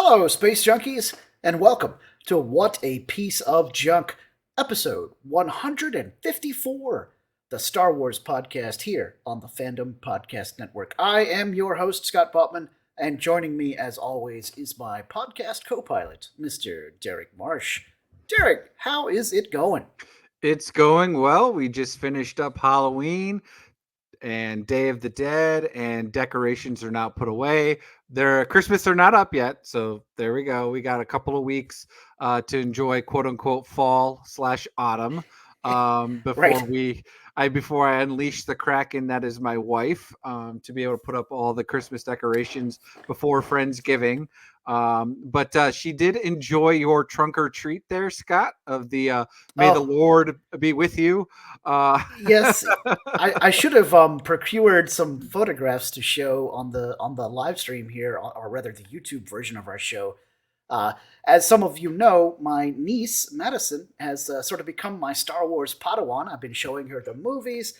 Hello, Space Junkies, and welcome to What a Piece of Junk, episode 154, the Star Wars podcast here on the Fandom Podcast Network. I am your host, Scott Botman, and joining me, as always, is my podcast co pilot, Mr. Derrick Marsh. Derrick, how is it going? It's going well. We just finished up Halloween and Day of the Dead, and decorations are now put away. Their Christmas are not up yet, so there we go. We got a couple of weeks to enjoy "quote unquote" fall/autumn before Right. before I unleash the Kraken that is my wife to be able to put up all the Christmas decorations before Friendsgiving. But she did enjoy your trunk or treat there, Scott, of the "May the Oh, Lord be with you." Uh, yes, I should have procured some photographs to show on the live stream here, or rather the YouTube version of our show. Uh, as some of you know, my niece Madison has sort of become my Star Wars Padawan. I've been showing her the movies.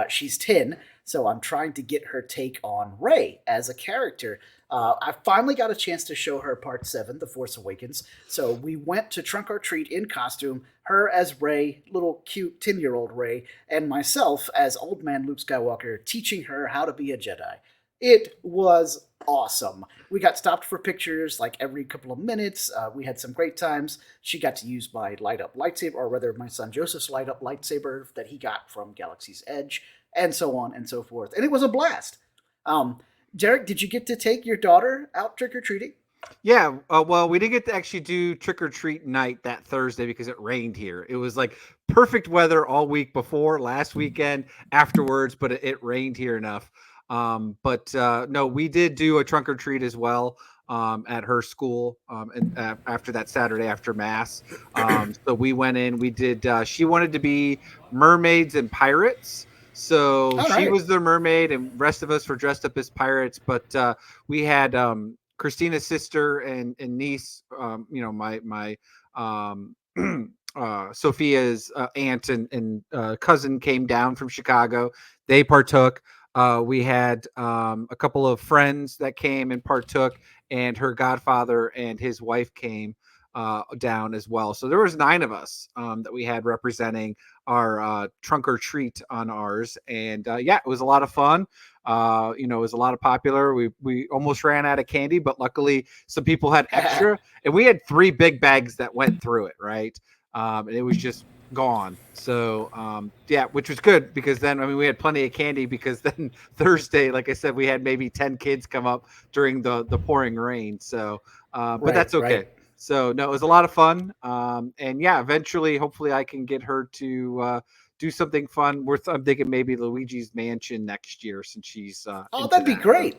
She's 10, so I'm trying to get her take on Rey as a character. I finally got a chance to show her Part 7, The Force Awakens. So we went to Trunk or Treat in costume, her as Rey, little cute 10-year-old Rey, and myself as old man Luke Skywalker, teaching her how to be a Jedi. It was awesome. We got stopped for pictures like every couple of minutes. We had some great times. She got to use my light up lightsaber, or rather, my son Joseph's light up lightsaber that he got from Galaxy's Edge, and so on and so forth. And it was a blast. Derrick, did you get to take your daughter out trick or treating? Yeah, well, we didn't get to actually do trick or treat night that Thursday because it rained here. It was like perfect weather all week before, last weekend, afterwards, but it rained here enough. But no, we did do a trunk or treat as well at her school and after that Saturday after mass. So we went in. We did. She wanted to be mermaids and pirates. So All she right. was the mermaid, and rest of us were dressed up as pirates. But we had Christina's sister and niece, my um, Sophia's aunt and cousin came down from Chicago. They partook. We had a couple of friends that came and partook, and her godfather and his wife came down as well. So there was 9 of us that we had representing our trunk or treat on ours, and yeah, it was a lot of fun. It was a lot of popular. We almost ran out of candy, but luckily some people had extra, and we had 3 big bags that went through it, right? And it was just gone. So yeah, which was good because then we had plenty of candy because then Thursday, like I said, we had maybe 10 kids come up during the pouring rain. So but Right, that's right. okay. So no, it was a lot of fun. And yeah, eventually, hopefully, I can get her to do something fun. I'm thinking maybe Luigi's Mansion next year since she's Oh, into that'd be that. great.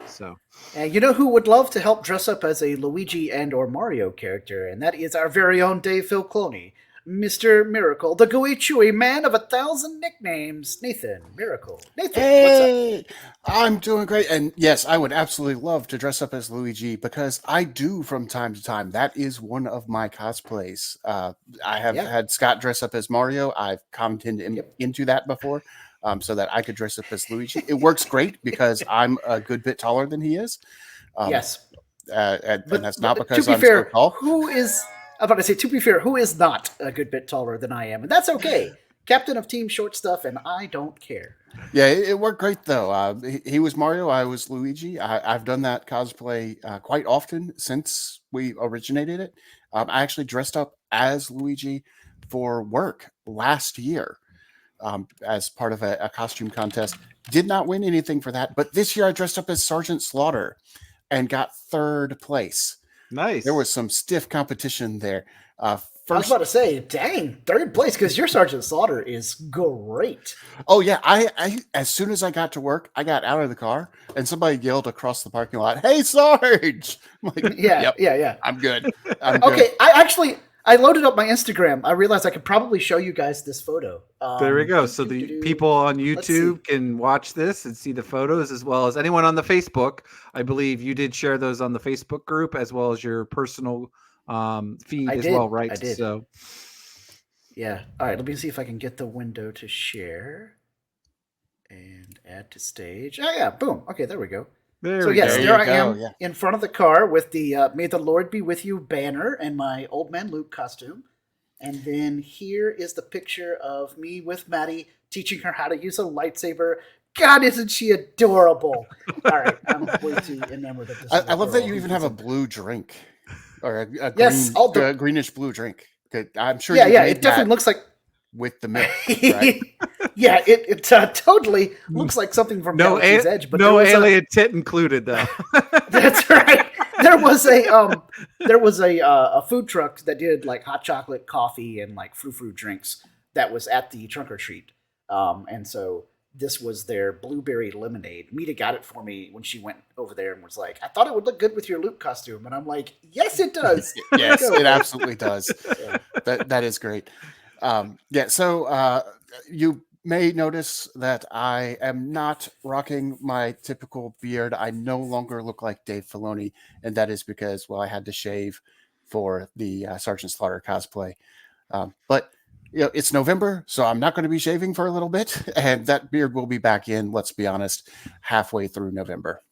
So And you know who would love to help dress up as a Luigi and or Mario character, and that is our very own Dave Filcloni, Mr. Miracle, the gooey chewy man of 1,000 nicknames, Nathan Miracle. Nathan, what's up? Hey, I'm doing great. And yes, I would absolutely love to dress up as Luigi because I do from time to time. That is one of my cosplays. I have Yeah, had Scott dress up as Mario. I've commented yep. into that before so that I could dress up as Luigi. It works great because I'm a good bit taller than he is. Um, Yes. and that's not To because be I'm so fair, tall. who is, I'm about to say, to be fair, who is not a good bit taller than I am? And that's okay. Captain of Team Short Stuff, and I don't care. Yeah, it worked great though. He was Mario, I was Luigi. I've done that cosplay quite often since we originated it. I actually dressed up as Luigi for work last year as part of a costume contest. Did not win anything for that, but this year I dressed up as Sergeant Slaughter and got third place. There nice. was some stiff competition there. I was about First to say, dang, third place, because your Sergeant Slaughter is great. Oh yeah, I as soon as I got to work, I got out of the car and somebody yelled across the parking lot, "Hey Sarge!" I'm like, Yeah, "Yep, yeah, yeah. I'm good. I'm good." Okay, I loaded up my Instagram. I realized I could probably show you guys this photo. There we go. So the people on Let's see. YouTube can watch this and see the photos as well as anyone on the Facebook. I believe you did share those on the Facebook group as well as your personal feed I as well, did. right? I did. So Yeah. All right. Let me see if I can get the window to share and add to stage. Oh yeah. Boom. Okay. There we go. So yes, there I am yeah. in front of the car with the "May the Lord be with you" banner and my Old Man Luke costume. And then here is the picture of me with Maddie teaching her how to use a lightsaber. God, isn't she adorable? All right, I'm way too enamored of this. I love that you even have a blue drink or a yes, green, greenish blue drink. I'm sure. Yeah, you yeah, made it definitely that looks like with the milk, right? yeah, it totally looks like something from Galaxy's Edge, but no alien tit included though. That's right. There was a food truck that did like hot chocolate, coffee, and like frou-frou drinks that was at the trunk or treat, and so this was their blueberry lemonade. Mita got it for me when she went over there and was like, "I thought it would look good with your Luke costume," and I'm like, "Yes, it does. Yes, it absolutely does." Yeah. That is great. So you may notice that I am not rocking my typical beard. I no longer look like Dave Filoni, and that is because, well, I had to shave for the Sergeant Slaughter cosplay. But it's November, so I'm not going to be shaving for a little bit, and that beard will be back in, let's be honest, halfway through November.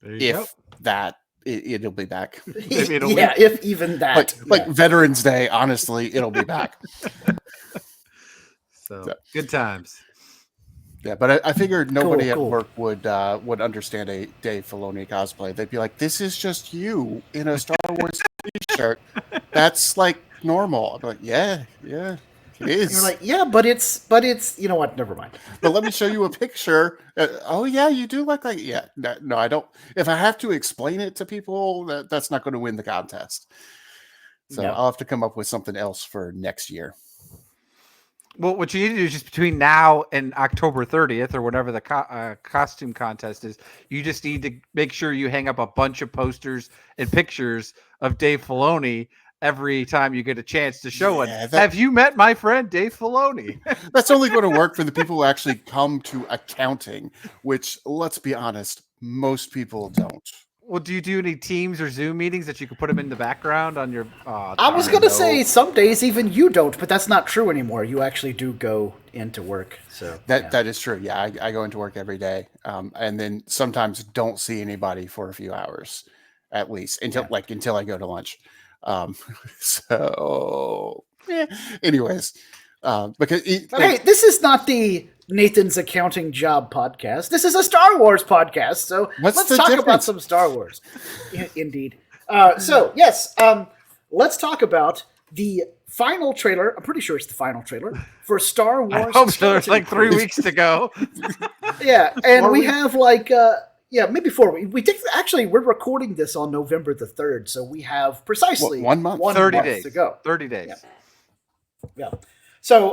If that, it'll be back. If even that. Like Veterans Day, honestly, it'll be back. So good times. Yeah, but I figured nobody at work would understand a Dave Filoni cosplay. They'd be like, "This is just you in a Star Wars t-shirt. That's like normal." I'm like, "Yeah, it is." You're like, "Yeah, but it's you know what? Never mind." But let me show you a picture. Oh yeah, you do look like No, I don't. If I have to explain it to people, that's not going to win the contest. So I'll have to come up with something else for next year. Well, what you need to do is just between now and October 30th or whatever the costume contest is, you just need to make sure you hang up a bunch of posters and pictures of Dave Filoni every time you get a chance to show it. Have you met my friend Dave Filoni? That's only going to work for the people who actually come to accounting, which, let's be honest, most people don't. Well, do you do any Teams or Zoom meetings that you could put them in the background on your? I was going to say some days even you don't, but that's not true anymore. You actually do go into work, so that is true. Yeah, I go into work every day, and then sometimes don't see anybody for a few hours, at least until I go to lunch. Anyways, because hey, this is not the Nathan's Accounting Job podcast. This is a Star Wars podcast, so let's talk about some Star Wars. Indeed. Let's talk about the final trailer. I'm pretty sure it's the final trailer for Star Wars. I hope so. There's like 3 weeks to go. Yeah, and we have like maybe 4 weeks. We're recording this on November the 3rd, so we have precisely 1 month, 30 month days to go. 30 days. Yeah. So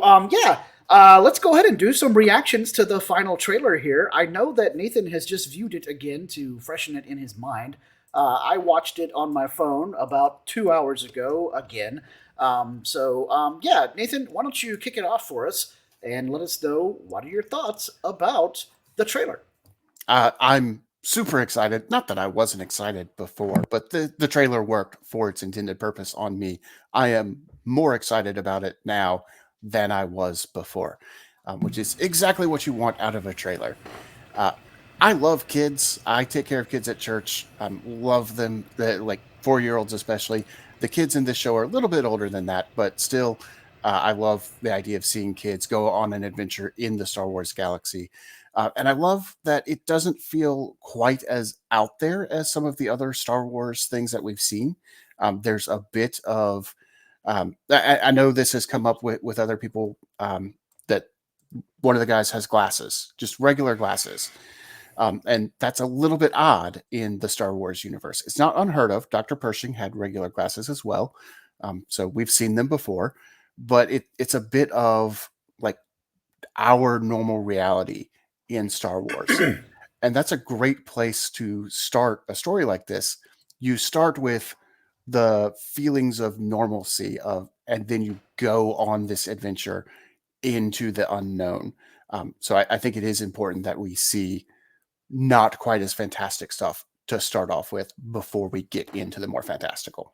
let's go ahead and do some reactions to the final trailer here. I know that Nathan has just viewed it again to freshen it in his mind. I watched it on my phone about 2 hours ago again. Nathan, why don't you kick it off for us and let us know what are your thoughts about the trailer? I'm super excited. Not that I wasn't excited before, but the trailer worked for its intended purpose on me. I am more excited about it now than I was before, which is exactly what you want out of a trailer. I love kids. I take care of kids at church. Love them, like 4-year-olds especially. The kids in this show are a little bit older than that, but still, I love the idea of seeing kids go on an adventure in the Star Wars galaxy. And I love that it doesn't feel quite as out there as some of the other Star Wars things that we've seen. There's a bit of, I know this has come up with other people, that one of the guys has glasses, just regular glasses. And that's a little bit odd in the Star Wars universe. It's not unheard of. Dr. Pershing had regular glasses as well. So we've seen them before, but it's a bit of like our normal reality in Star Wars. And that's a great place to start a story like this. You start with the feelings of normalcy and then you go on this adventure into the unknown. So I think it is important that we see not quite as fantastic stuff to start off with before we get into the more fantastical.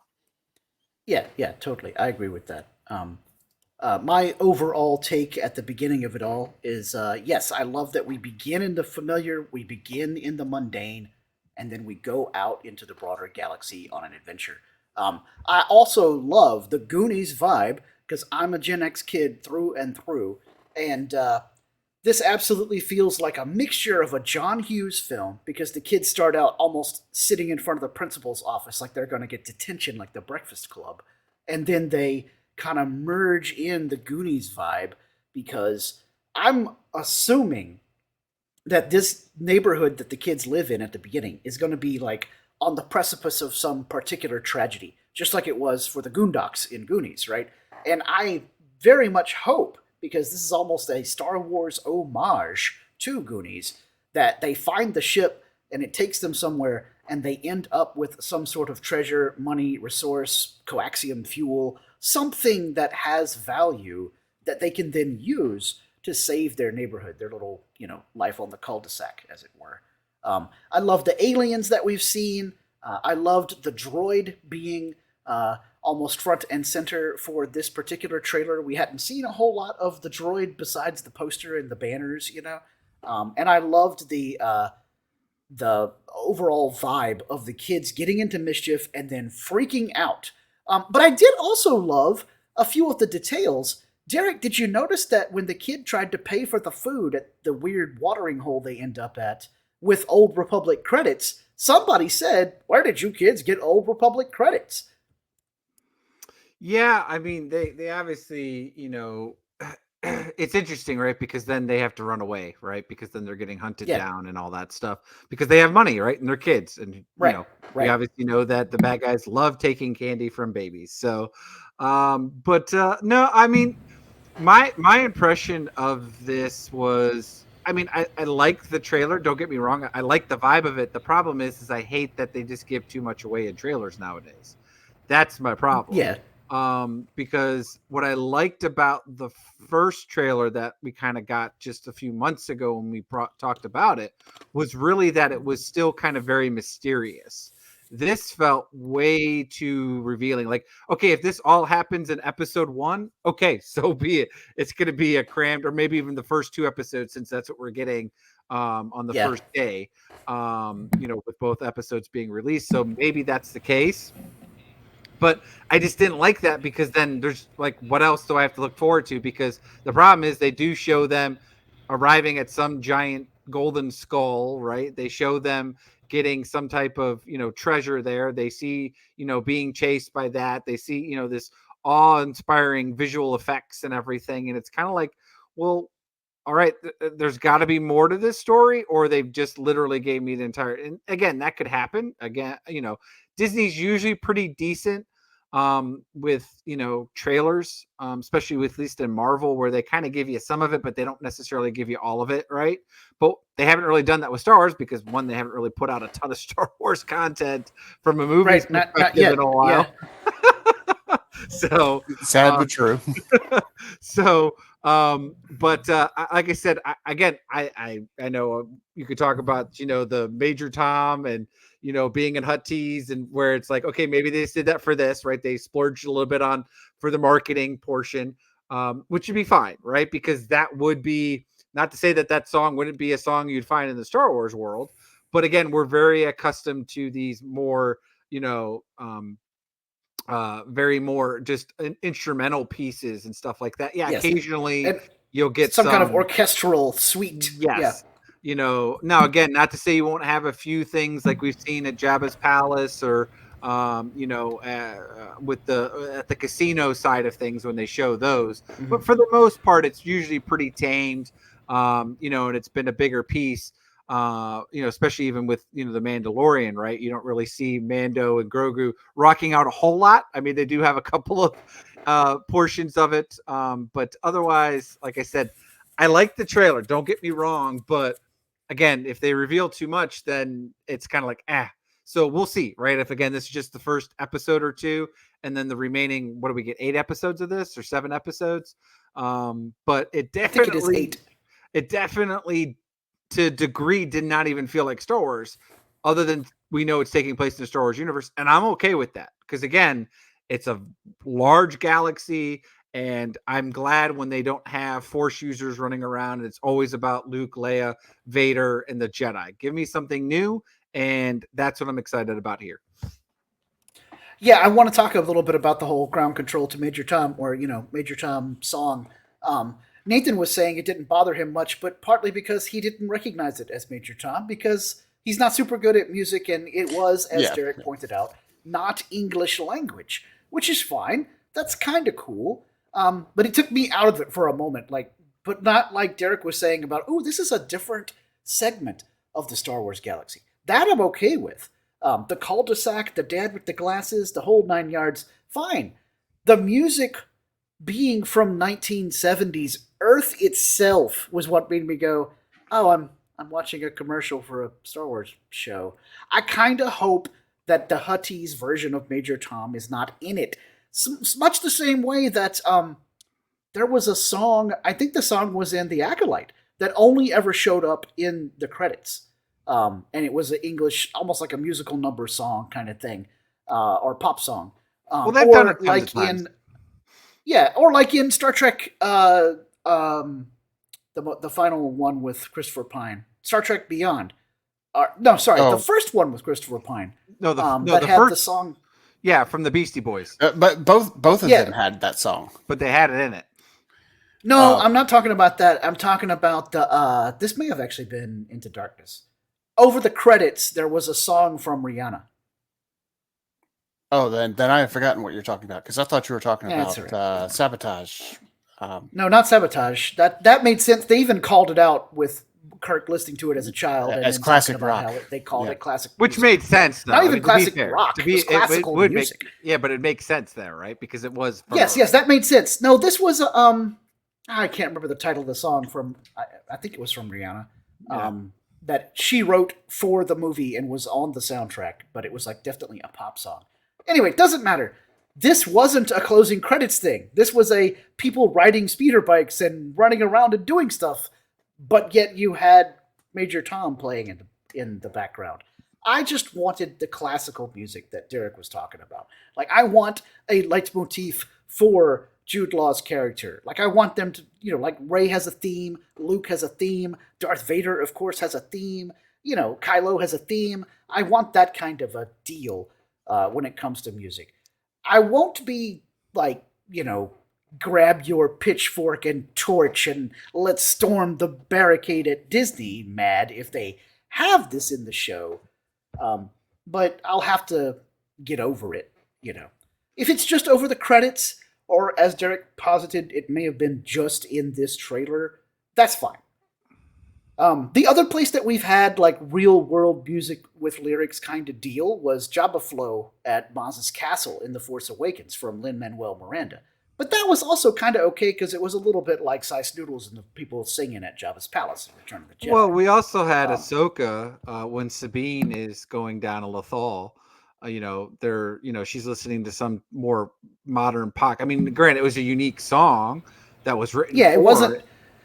Yeah, totally. I agree with that. My overall take at the beginning of it all is, yes, I love that we begin in the familiar, we begin in the mundane, and then we go out into the broader galaxy on an adventure. I also love the Goonies vibe because I'm a Gen X kid through and through, and this absolutely feels like a mixture of a John Hughes film because the kids start out almost sitting in front of the principal's office like they're going to get detention, like the Breakfast Club, and then they kind of merge in the Goonies vibe because I'm assuming that this neighborhood that the kids live in at the beginning is going to be like on the precipice of some particular tragedy, just like it was for the Goondocks in Goonies, right? And I very much hope, because this is almost a Star Wars homage to Goonies, that they find the ship and it takes them somewhere and they end up with some sort of treasure, money, resource, coaxium fuel, something that has value that they can then use to save their neighborhood, their little, life on the cul-de-sac, as it were. I love the aliens that we've seen. I loved the droid being almost front and center for this particular trailer. We hadn't seen a whole lot of the droid besides the poster and the banners, and I loved the overall vibe of the kids getting into mischief and then freaking out. But I did also love a few of the details. Derrick, did you notice that when the kid tried to pay for the food at the weird watering hole they end up at with Old Republic credits, somebody said, "Where did you kids get Old Republic credits?" Yeah, I mean, they obviously, it's interesting, right? Because then they have to run away, right? Because then they're getting hunted down and all that stuff because they have money, right? And they're kids. And, we obviously know that the bad guys love taking candy from babies. So, no, I mean, my impression of this was, I mean, I like the trailer. Don't get me wrong. I like the vibe of it. The problem is I hate that they just give too much away in trailers nowadays. That's my problem. Yeah. Because what I liked about the first trailer that we kind of got just a few months ago when we talked about it was really that it was still kind of very mysterious. This felt way too revealing. Like, okay, if this all happens in episode 1, okay, so be it. It's going to be a crammed, or maybe even the first 2 episodes, since that's what we're getting on the first day, with both episodes being released. So maybe that's the case. But I just didn't like that because then there's like, what else do I have to look forward to? Because the problem is they do show them arriving at some giant golden skull, right? They show them getting some type of, treasure there. They see, being chased by that. They see, this awe-inspiring visual effects and everything. And it's kind of like, well, all right, there's got to be more to this story, or they've just literally gave me the entire. And again, that could happen. Again, Disney's usually pretty decent with trailers, especially with, at least in Marvel, where they kind of give you some of it, but they don't necessarily give you all of it, right? But they haven't really done that with Star Wars because, one, they haven't really put out a ton of Star Wars content from a movie perspective in a while. Yeah. So sad but true. So like I said, I know you could talk about the Major Tom and being in Hut Teas, and where it's like, okay, maybe they just did that for this, right? They splurged a little bit for the marketing portion, which would be fine, right? Because that would be, not to say that song wouldn't be a song you'd find in the Star Wars world, but again, we're very accustomed to these more very more just instrumental pieces and stuff like that. Yeah, yes. Occasionally you'll get some kind of orchestral suite. Yes. Yeah. Now again, not to say you won't have a few things like we've seen at Jabba's palace, or with at the casino side of things when they show those. Mm-hmm. But for the most part, it's usually pretty tamed. And it's been a bigger piece. Especially even with, the Mandalorian, right? You don't really see Mando and Grogu rocking out a whole lot. I mean, they do have a couple of portions of it. But otherwise, like I said, I like the trailer. Don't get me wrong. But again, if they reveal too much, then it's kind of like, So we'll see, right? If, again, this is just the first episode or 2, and then the remaining, what do we get, 8 episodes of this, or 7 episodes? But it definitely, I think it is 8. It definitely, to a degree, did not even feel like Star Wars, other than we know it's taking place in the Star Wars universe. And I'm okay with that because, again, it's a large galaxy, and I'm glad when they don't have Force users running around and it's always about Luke, Leia, Vader, and the Jedi. Give me something new, and that's what I'm excited about here. Yeah, I want to talk a little bit about the whole ground control to Major Tom, or Major Tom song. Nathan was saying it didn't bother him much, but partly because he didn't recognize it as Major Tom because he's not super good at music, and it was, as Derrick pointed out, not English language, which is fine. That's kind of cool. But it took me out of it for a moment, but not like Derrick was saying about, oh, this is a different segment of the Star Wars galaxy. That I'm okay with. The cul-de-sac, the dad with the glasses, the whole 9 yards, fine. The music being from 1970s, Earth itself was what made me go, oh, I'm watching a commercial for a Star Wars show. I kind of hope that the Huttese version of Major Tom is not in it. Much the same way that there was a song, I think the song was in The Acolyte, that only ever showed up in the credits. And it was an English, almost like a musical number song kind of thing, or pop song. Well, they've done it like or like in Star Trek, the final one with Christopher Pine, Star Trek Beyond. The first one with Christopher Pine. The song. Yeah, from the Beastie Boys. But both of them had that song. But they had it in it. No, I'm not talking about that. I'm talking about the. This may have actually been Into Darkness. Over the credits, there was a song from Rihanna. Oh, then I have forgotten what you're talking about, because I thought you were talking about Sabotage. No, not Sabotage. That made sense. They even called it out with Kirk listening to it as a child. As classic rock. They called it classic Which music. made sense, though. Not even classic rock. It was classical music. But it makes sense there, right? Because it was... Yes, that made sense. No, this was... I can't remember the title of the song from... I think it was from Rihanna. Yeah. That she wrote for the movie and was on the soundtrack, but it was definitely a pop song. Anyway, it doesn't matter. This wasn't a closing credits thing. This was a people riding speeder bikes and running around and doing stuff, but yet you had Major Tom playing in the background. I just wanted the classical music that Derrick was talking about. I want a leitmotif for Jude Law's character. I want them to, Rey has a theme, Luke has a theme, Darth Vader, of course, has a theme, Kylo has a theme. I want that kind of a deal when it comes to music. I won't be grab your pitchfork and torch and let's storm the barricade at Disney mad if they have this in the show. But I'll have to get over it, If it's just over the credits, or as Derrick posited, it may have been just in this trailer, that's fine. The other place that we've had real world music with lyrics kind of deal was Jabba Flow at Maz's Castle in The Force Awakens from Lin-Manuel Miranda. But that was also kind of okay because it was a little bit like Sice Noodles and the people singing at Jabba's Palace in Return of the Jedi. Well, we also had Ahsoka when Sabine is going down a Lothal. She's listening to some more modern pop. I mean, granted, it was a unique song that was written. Yeah, it wasn't.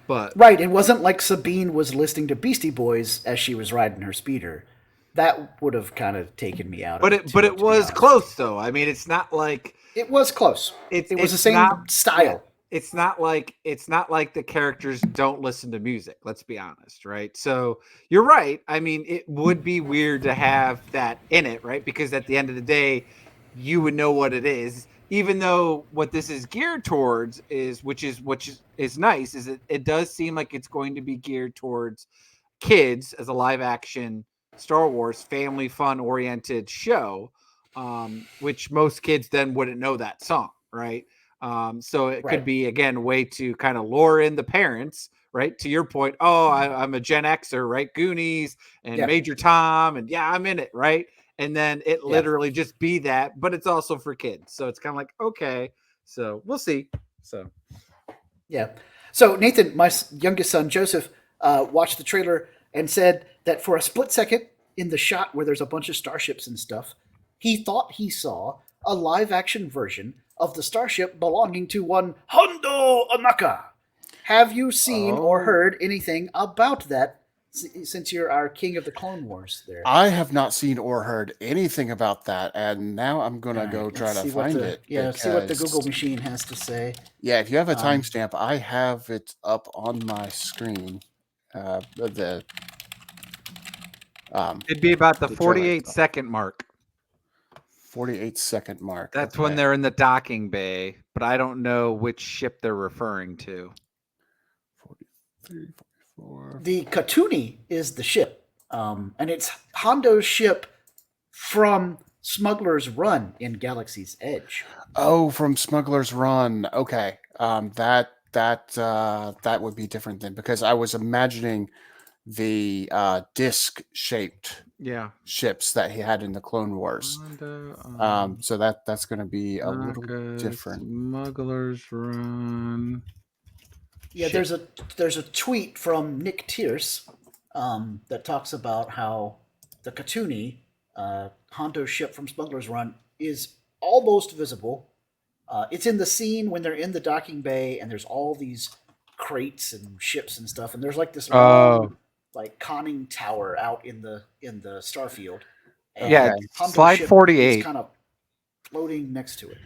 But right, it wasn't like Sabine was listening to Beastie Boys as she was riding her speeder. That would have kind of taken me out. But it was close, though. I mean, it's not like it was close. It was the same style. Yeah, it's not like the characters don't listen to music. Let's be honest, right? So you're right. I mean, it would be weird to have that in it, right? Because at the end of the day, you would know what it is. Even though what this is geared towards which is nice, is it does seem like it's going to be geared towards kids as a live action Star Wars family fun oriented show, which most kids then wouldn't know that song, right? So it could be, again, a way to kind of lure in the parents, right? To your point, I'm a Gen Xer, right? Goonies and Major Tom, and I'm in it, right? And then it literally just be that, but it's also for kids. So it's kind of like, okay, so we'll see. So, yeah. So Nathan, my youngest son, Joseph, watched the trailer and said that for a split second in the shot where there's a bunch of starships and stuff, he thought he saw a live action version of the starship belonging to one Hondo Onaka. Have you seen or heard anything about that since you're our king of the Clone Wars there? I have not seen or heard anything about that, and now I'm going to go try to find it. Yeah, see what the Google machine has to say. Yeah, if you have a timestamp, I have it up on my screen. It'd be about the which I like 48-second mark. 48-second mark. That's when they're in the docking bay, but I don't know which ship they're referring to. 43, 44. The Katuni is the ship, and it's Hondo's ship from Smuggler's Run in Galaxy's Edge. Oh, from Smuggler's Run. Okay, that would be different then, because I was imagining the disc-shaped ships that he had in the Clone Wars. So that's going to be a little different. Smuggler's Run. Yeah, there's a tweet from Nick Tierce that talks about how the Katuni, Hondo's ship from Smuggler's Run, is almost visible. It's in the scene when they're in the docking bay, and there's all these crates and ships and stuff, and there's like this long, like conning tower out in the starfield. And Hondo's slide ship 48. is kind of floating next to it.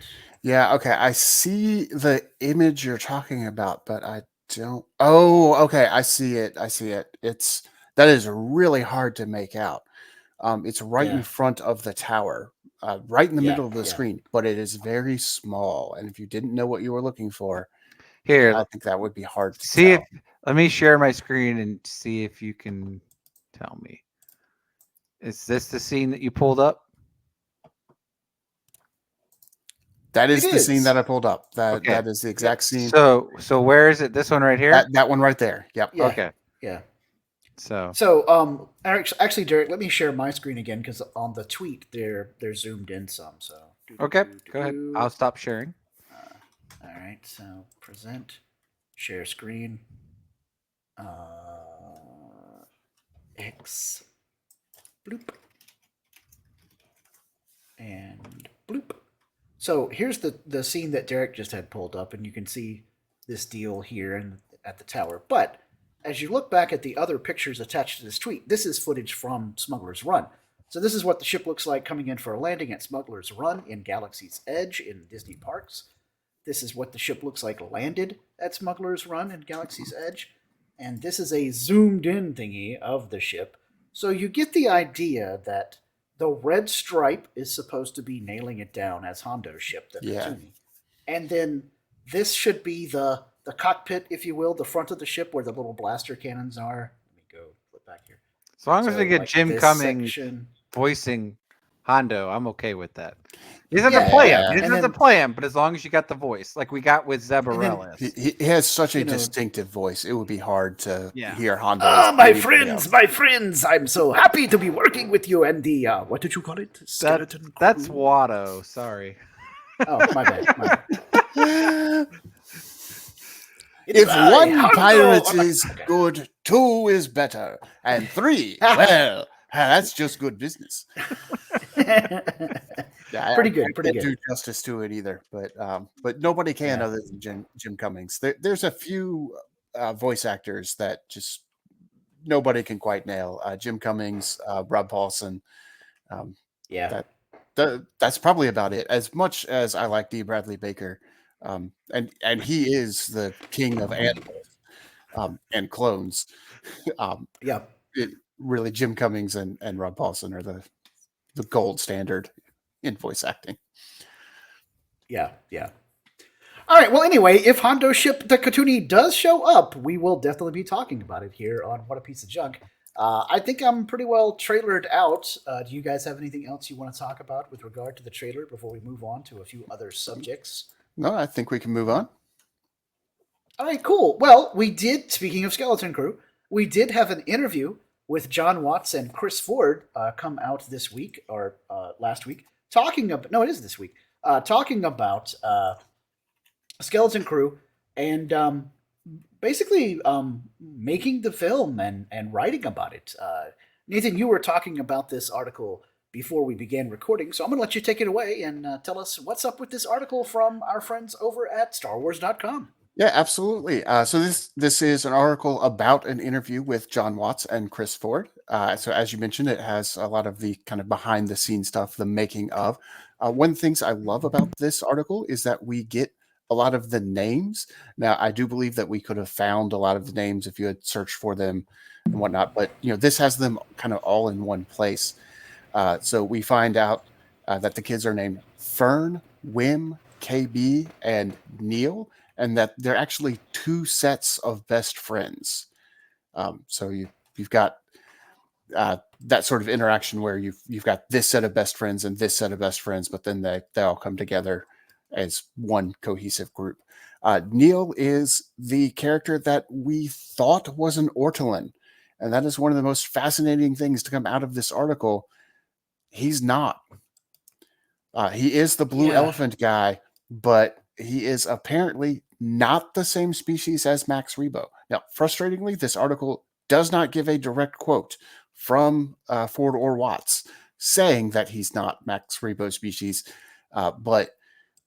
Yeah, okay. I see the image you're talking about, but I don't. Oh, okay. I see it. That is really hard to make out. It's right in front of the tower, right in the middle of the screen, but it is very small. And if you didn't know what you were looking for, I think that would be hard to tell. Let me share my screen and see if you can tell me. Is this the scene that you pulled up? That is the scene that I pulled up. That is the exact scene. So where is it? This one right here? That one right there. Yep. Yeah. Okay. Yeah. So actually, Derek, let me share my screen again, because on the tweet they're zoomed in some. So go ahead. I'll stop sharing. All right. So present, share screen. X. Bloop. And bloop. So here's the scene that Derek just had pulled up, and you can see this deal here at the tower. But as you look back at the other pictures attached to this tweet, this is footage from Smuggler's Run. So this is what the ship looks like coming in for a landing at Smuggler's Run in Galaxy's Edge in Disney parks. This is what the ship looks like landed at Smuggler's Run in Galaxy's Edge. And this is a zoomed-in thingy of the ship. So you get the idea that the red stripe is supposed to be nailing it down as Hondo's ship, the Katuni. And then this should be the cockpit, if you will, the front of the ship where the little blaster cannons are. Let me go flip back here. As long as we get Jim Cummings voicing Hondo, I'm okay with that. He doesn't have to play him. He doesn't have to play him, but as long as you got the voice, like we got with Zebarellis. He has such a distinctive voice. It would be hard to hear Hondo. Ah, my friends! I'm so happy to be working with you. And the what did you call it? Skeleton. That's Watto. Sorry. Oh, my bad. If one pirate is good, two is better, and three, well, that's just good business. Pretty good. I can't do justice to it either, but nobody can other than Jim Cummings. There's a few voice actors that just nobody can quite nail. Jim Cummings, Rob Paulson. That's probably about it. As much as I like D. Bradley Baker, and he is the king of animals and clones. Really, Jim Cummings and Rob Paulson are the gold standard in voice acting. Yeah. All right. Well, anyway, if Hondo's ship, the Katuni, does show up, we will definitely be talking about it here on What a Piece of Junk. I think I'm pretty well trailered out. Do you guys have anything else you want to talk about with regard to the trailer before we move on to a few other subjects? No, I think we can move on. All right, cool. Well, speaking of Skeleton Crew, we did have an interview with John Watts and Chris Ford come out this week, or last week, talking about Skeleton Crew and basically making the film and writing about it. Nathan, you were talking about this article before we began recording, so I'm going to let you take it away and tell us what's up with this article from our friends over at StarWars.com. Yeah, absolutely. So this is an article about an interview with John Watts and Chris Ford. So as you mentioned, it has a lot of the kind of behind the scenes stuff, the making of. One of the things I love about this article is that we get a lot of the names. Now, I do believe that we could have found a lot of the names if you had searched for them and whatnot. But this has them kind of all in one place. So we find out that the kids are named Fern, Wim, KB, and Neel, and that they're actually two sets of best friends. So you've got that sort of interaction where you've got this set of best friends and this set of best friends, but then they all come together as one cohesive group. Neel is the character that we thought was an Ortolan, and that is one of the most fascinating things to come out of this article. He's not. He is the blue elephant guy, but he is apparently not the same species as Max Rebo. Now, frustratingly, this article does not give a direct quote from Ford or Watts saying that he's not Max Rebo species, but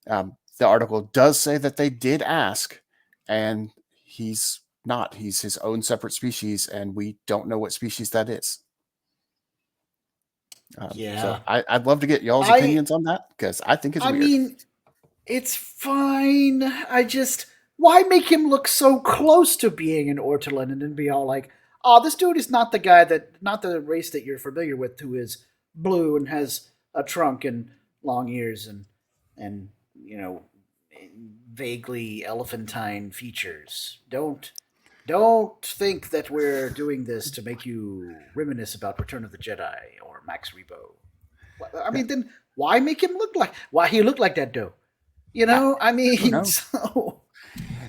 the article does say that they did ask, and he's not. He's his own separate species, and we don't know what species that is. So I'd love to get y'all's opinions on that, because I think it's weird. I mean, it's fine. Why make him look so close to being an Ortolan and then be all like, oh, this dude is not the race that you're familiar with, who is blue and has a trunk and long ears and vaguely elephantine features. Don't think that we're doing this to make you reminisce about Return of the Jedi or Max Rebo. I mean, then why make him why he looked like that though? So.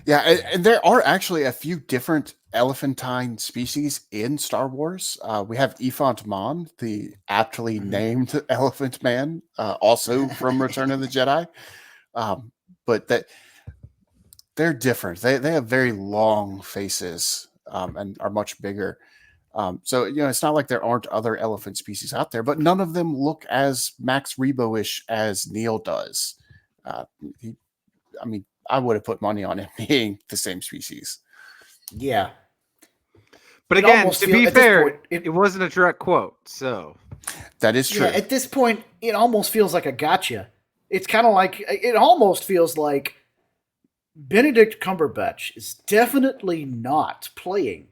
Yeah, and there are actually a few different elephantine species in Star Wars. We have Ifant Mon, the aptly named Elephant Man, also from Return of the Jedi. But that they're different. They have very long faces and are much bigger. So it's not like there aren't other elephant species out there, but none of them look as Max Rebo-ish as Neel does. I would have put money on him being the same species. Yeah. But again, to be fair, it wasn't a direct quote, so. That is true. Yeah, at this point, it almost feels like a gotcha. It's kind of like, it almost feels like Benedict Cumberbatch is definitely not playing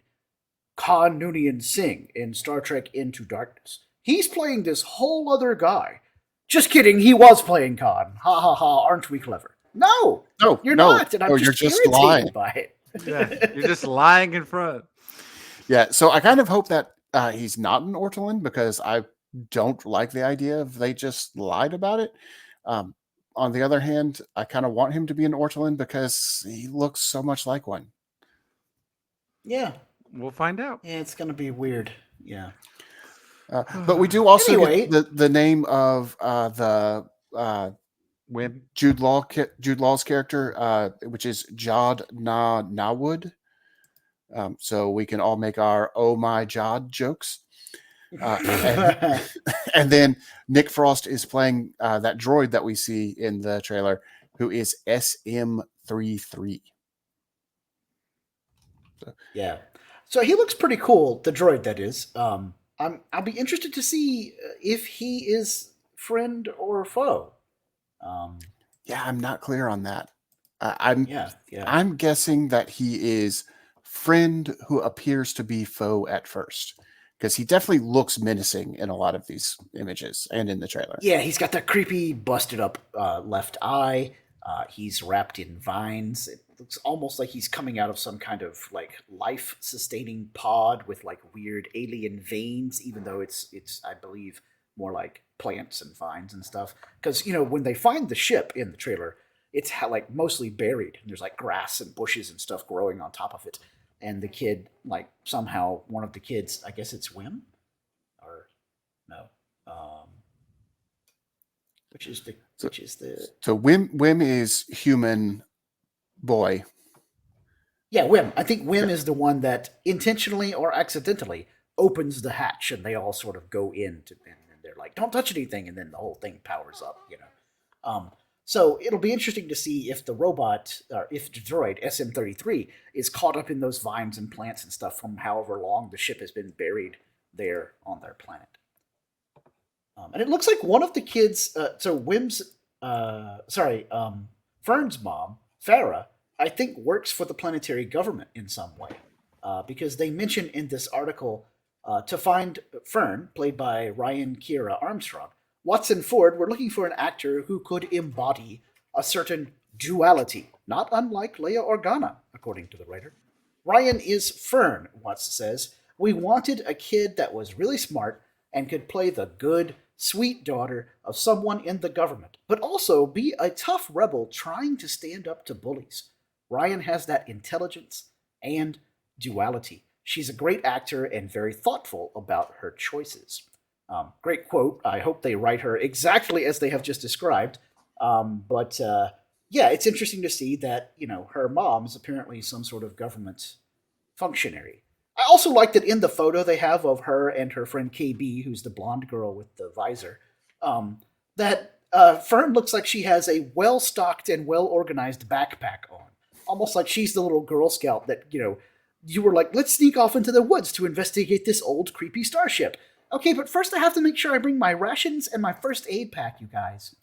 Khan Noonien Singh in Star Trek Into Darkness. He's playing this whole other guy. Just kidding, he was playing Khan. Ha ha ha, aren't we clever? No, you're not, and I'm just lying by it. Yeah, you're just lying in front. Yeah, so I kind of hope that he's not an Ortolan, because I don't like the idea of they just lied about it. On the other hand, I kind of want him to be an Ortolan because he looks so much like one. Yeah. We'll find out. Yeah, it's going to be weird. Yeah. But we do also get the name of the Wim. Jude Law's character, which is Jod Nawood. So we can all make our "Oh my Jod" jokes. And then Nick Frost is playing that droid that we see in the trailer, who is SM-33. Yeah. So he looks pretty cool, the droid that is. I'll be interested to see if he is friend or foe. Yeah, I'm not clear on that. I'm guessing that he is friend who appears to be foe at first, because he definitely looks menacing in a lot of these images and in the trailer. Yeah, he's got that creepy, busted up left eye. He's wrapped in vines. It looks almost like he's coming out of some kind of like life-sustaining pod with like weird alien veins, even though it's I believe more like plants and vines and stuff. Because when they find the ship in the trailer, it's like mostly buried, and there's like grass and bushes and stuff growing on top of it. And the kid, like somehow one of the kids, I guess it's Wim, or no, So Wim is human boy. Yeah, Wim. I think Wim is the one that intentionally or accidentally opens the hatch, and they all sort of go in and they're like, "Don't touch anything," and then the whole thing powers up. So it'll be interesting to see if the robot, or if the droid SM-33 is caught up in those vines and plants and stuff from however long the ship has been buried there on their planet. And it looks like one of the kids, Fern's mom, Farah, I think works for the planetary government in some way. because they mention in this article to find Fern, played by Ryan Kiera Armstrong, Watson Ford were looking for an actor who could embody a certain duality, not unlike Leia Organa, according to the writer. Ryan is Fern, Watts says. We wanted a kid that was really smart and could play the good, sweet daughter of someone in the government, but also be a tough rebel trying to stand up to bullies. Ryan has that intelligence and duality. She's a great actor and very thoughtful about her choices. Great quote. I hope they write her exactly as they have just described. But yeah, it's interesting to see that, her mom is apparently some sort of government functionary. I also like that in the photo they have of her and her friend KB, who's the blonde girl with the visor, that Fern looks like she has a well-stocked and well-organized backpack on. Almost like she's the little Girl Scout that, you were like, let's sneak off into the woods to investigate this old creepy starship. Okay, but first I have to make sure I bring my rations and my first aid pack, you guys.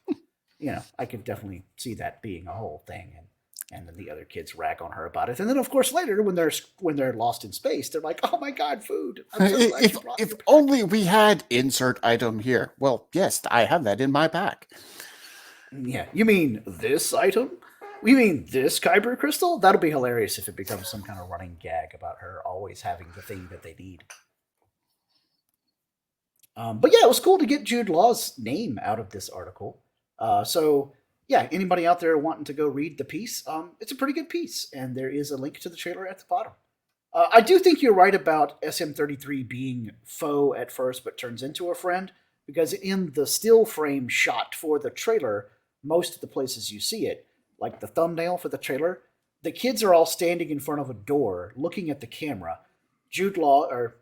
I could definitely see that being a whole thing, and then the other kids rag on her about it. And then, of course, later when they're lost in space, they're like, "Oh my God, food! I'm so glad you brought If your pack." only we had insert item here. Well, yes, I have that in my pack. Yeah, you mean this item? You mean this Kyber crystal? That'll be hilarious if it becomes some kind of running gag about her always having the thing that they need. But yeah, it was cool to get Jude Law's name out of this article. So yeah, anybody out there wanting to go read the piece, it's a pretty good piece, and there is a link to the trailer at the bottom. I do think you're right about SM-33 being foe at first, but turns into a friend, because in the still frame shot for the trailer, most of the places you see it, like the thumbnail for the trailer, the kids are all standing in front of a door, looking at the camera. Jude Law, or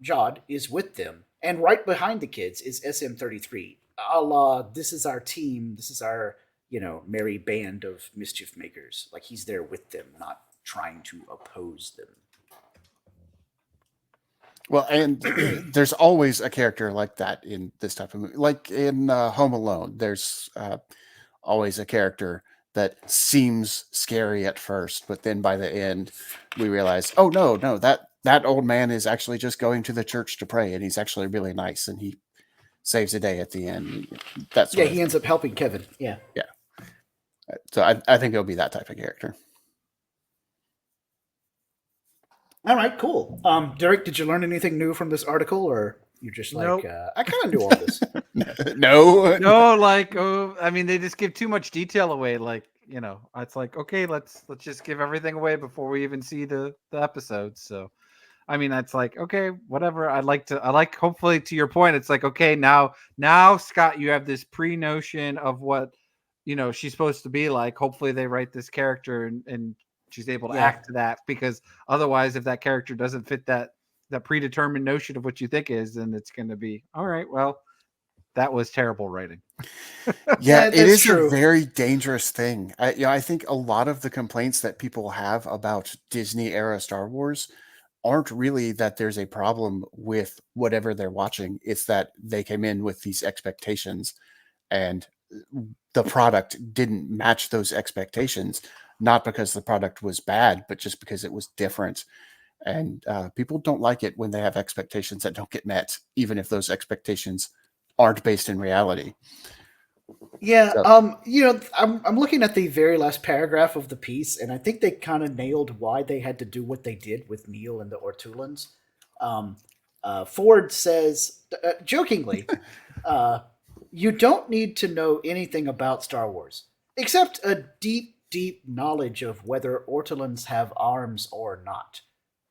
Jod, is with them, and right behind the kids is SM-33. A la, this is our team, this is our, merry band of mischief makers. Like, he's there with them, not trying to oppose them. Well, and there's always a character like that in this type of movie. Like in Home Alone, there's always a character that seems scary at first, but then by the end, we realize, oh, no, that old man is actually just going to the church to pray, and he's actually really nice, and he saves a day at the end. He ends up helping Kevin. Yeah. Yeah. So I think it'll be that type of character. All right, cool. Derrick, did you learn anything new from this article, or you're just like, Nope. I kind of knew all this? No, I mean, they just give too much detail away. Like, it's like, okay, let's just give everything away before we even see the episodes. So, I mean, that's like, okay, whatever. I like, hopefully, to your point, it's like, okay, now, Scott, you have this pre-notion of what, she's supposed to be like. Hopefully they write this character and she's able to act to that, because otherwise, if that character doesn't fit that predetermined notion of what you think is, then it's going to be, all right, well, that was terrible writing. Yeah, it is true. A very dangerous thing. I think a lot of the complaints that people have about Disney era Star Wars aren't really that there's a problem with whatever they're watching. It's that they came in with these expectations and the product didn't match those expectations, not because the product was bad, but just because it was different. And people don't like it when they have expectations that don't get met, even if those expectations aren't based in reality. Yeah, so. I'm looking at the very last paragraph of the piece, and I think they kind of nailed why they had to do what they did with Neel and the Ortolans. Ford says, jokingly, you don't need to know anything about Star Wars, except a deep knowledge of whether Ortolans have arms or not.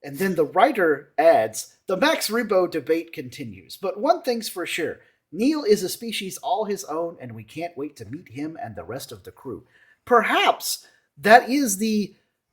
And then the writer adds, the Max Rebo debate continues, but one thing's for sure, Neel is a species all his own, and we can't wait to meet him and the rest of the crew. Perhaps that is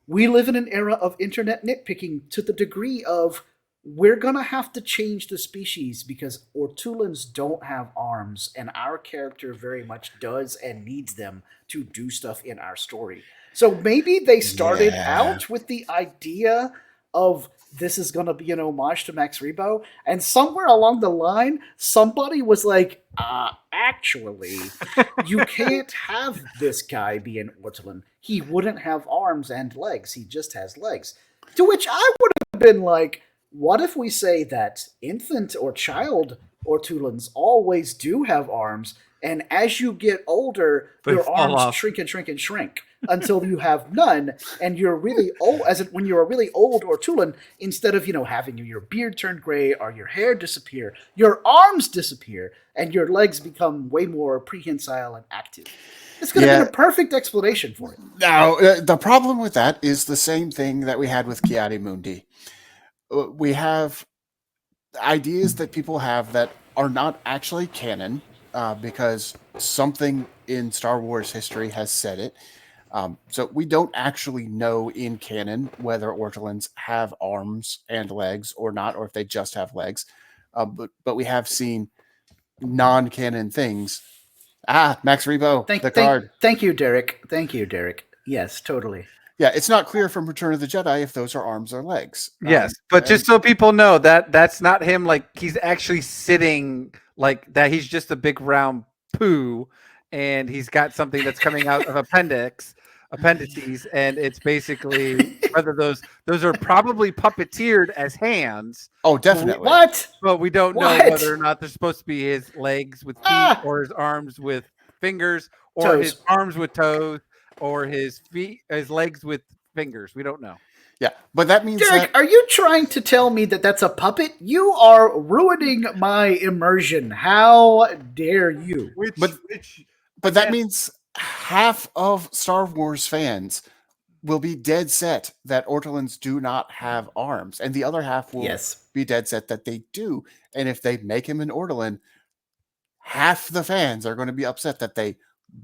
we live in an era of internet nitpicking to the degree of we're going to have to change the species because Ortolans don't have arms, and our character very much does and needs them to do stuff in our story. So maybe they started out with the idea of this is going to be an homage to Max Rebo, and somewhere along the line, somebody was like, actually, you can't have this guy be an Ortolan. He wouldn't have arms and legs. He just has legs. To which I would have been like, what if we say that infant or child Ortolans always do have arms, and as you get older, They your fall arms off. shrink and shrink and shrink until you have none, and you're really old. When you're a really old Ortolan, instead of having your beard turn gray or your hair disappear, your arms disappear, and your legs become way more prehensile and active. This could have been a perfect explanation for it. Now, the problem with that is the same thing that we had with Kiadi Mundi. We have ideas that people have that are not actually canon because something in Star Wars history has said it. So we don't actually know in canon whether Ortolans have arms and legs or not, or if they just have legs. But we have seen non-canon things. Max Rebo, card. Thank you, Derrick. Yes, totally. Yeah, it's not clear from Return of the Jedi if those are arms or legs. Yes, but just so people know that's not him. Like he's actually sitting like that. He's just a big round poo, and he's got something that's coming out of appendices, and it's basically whether those are probably puppeteered as hands. Oh, definitely. What? But we don't know whether or not they're supposed to be his legs with feet or his arms with fingers or his arms with toes or his legs with fingers. We don't know. Yeah, but that means Derrick, are you trying to tell me that that's a puppet? You are ruining my immersion. How dare you? But that means half of Star Wars fans will be dead set that Ortolans do not have arms, and the other half will be dead set that they do. And if they make him an Ortolan, half the fans are going to be upset that they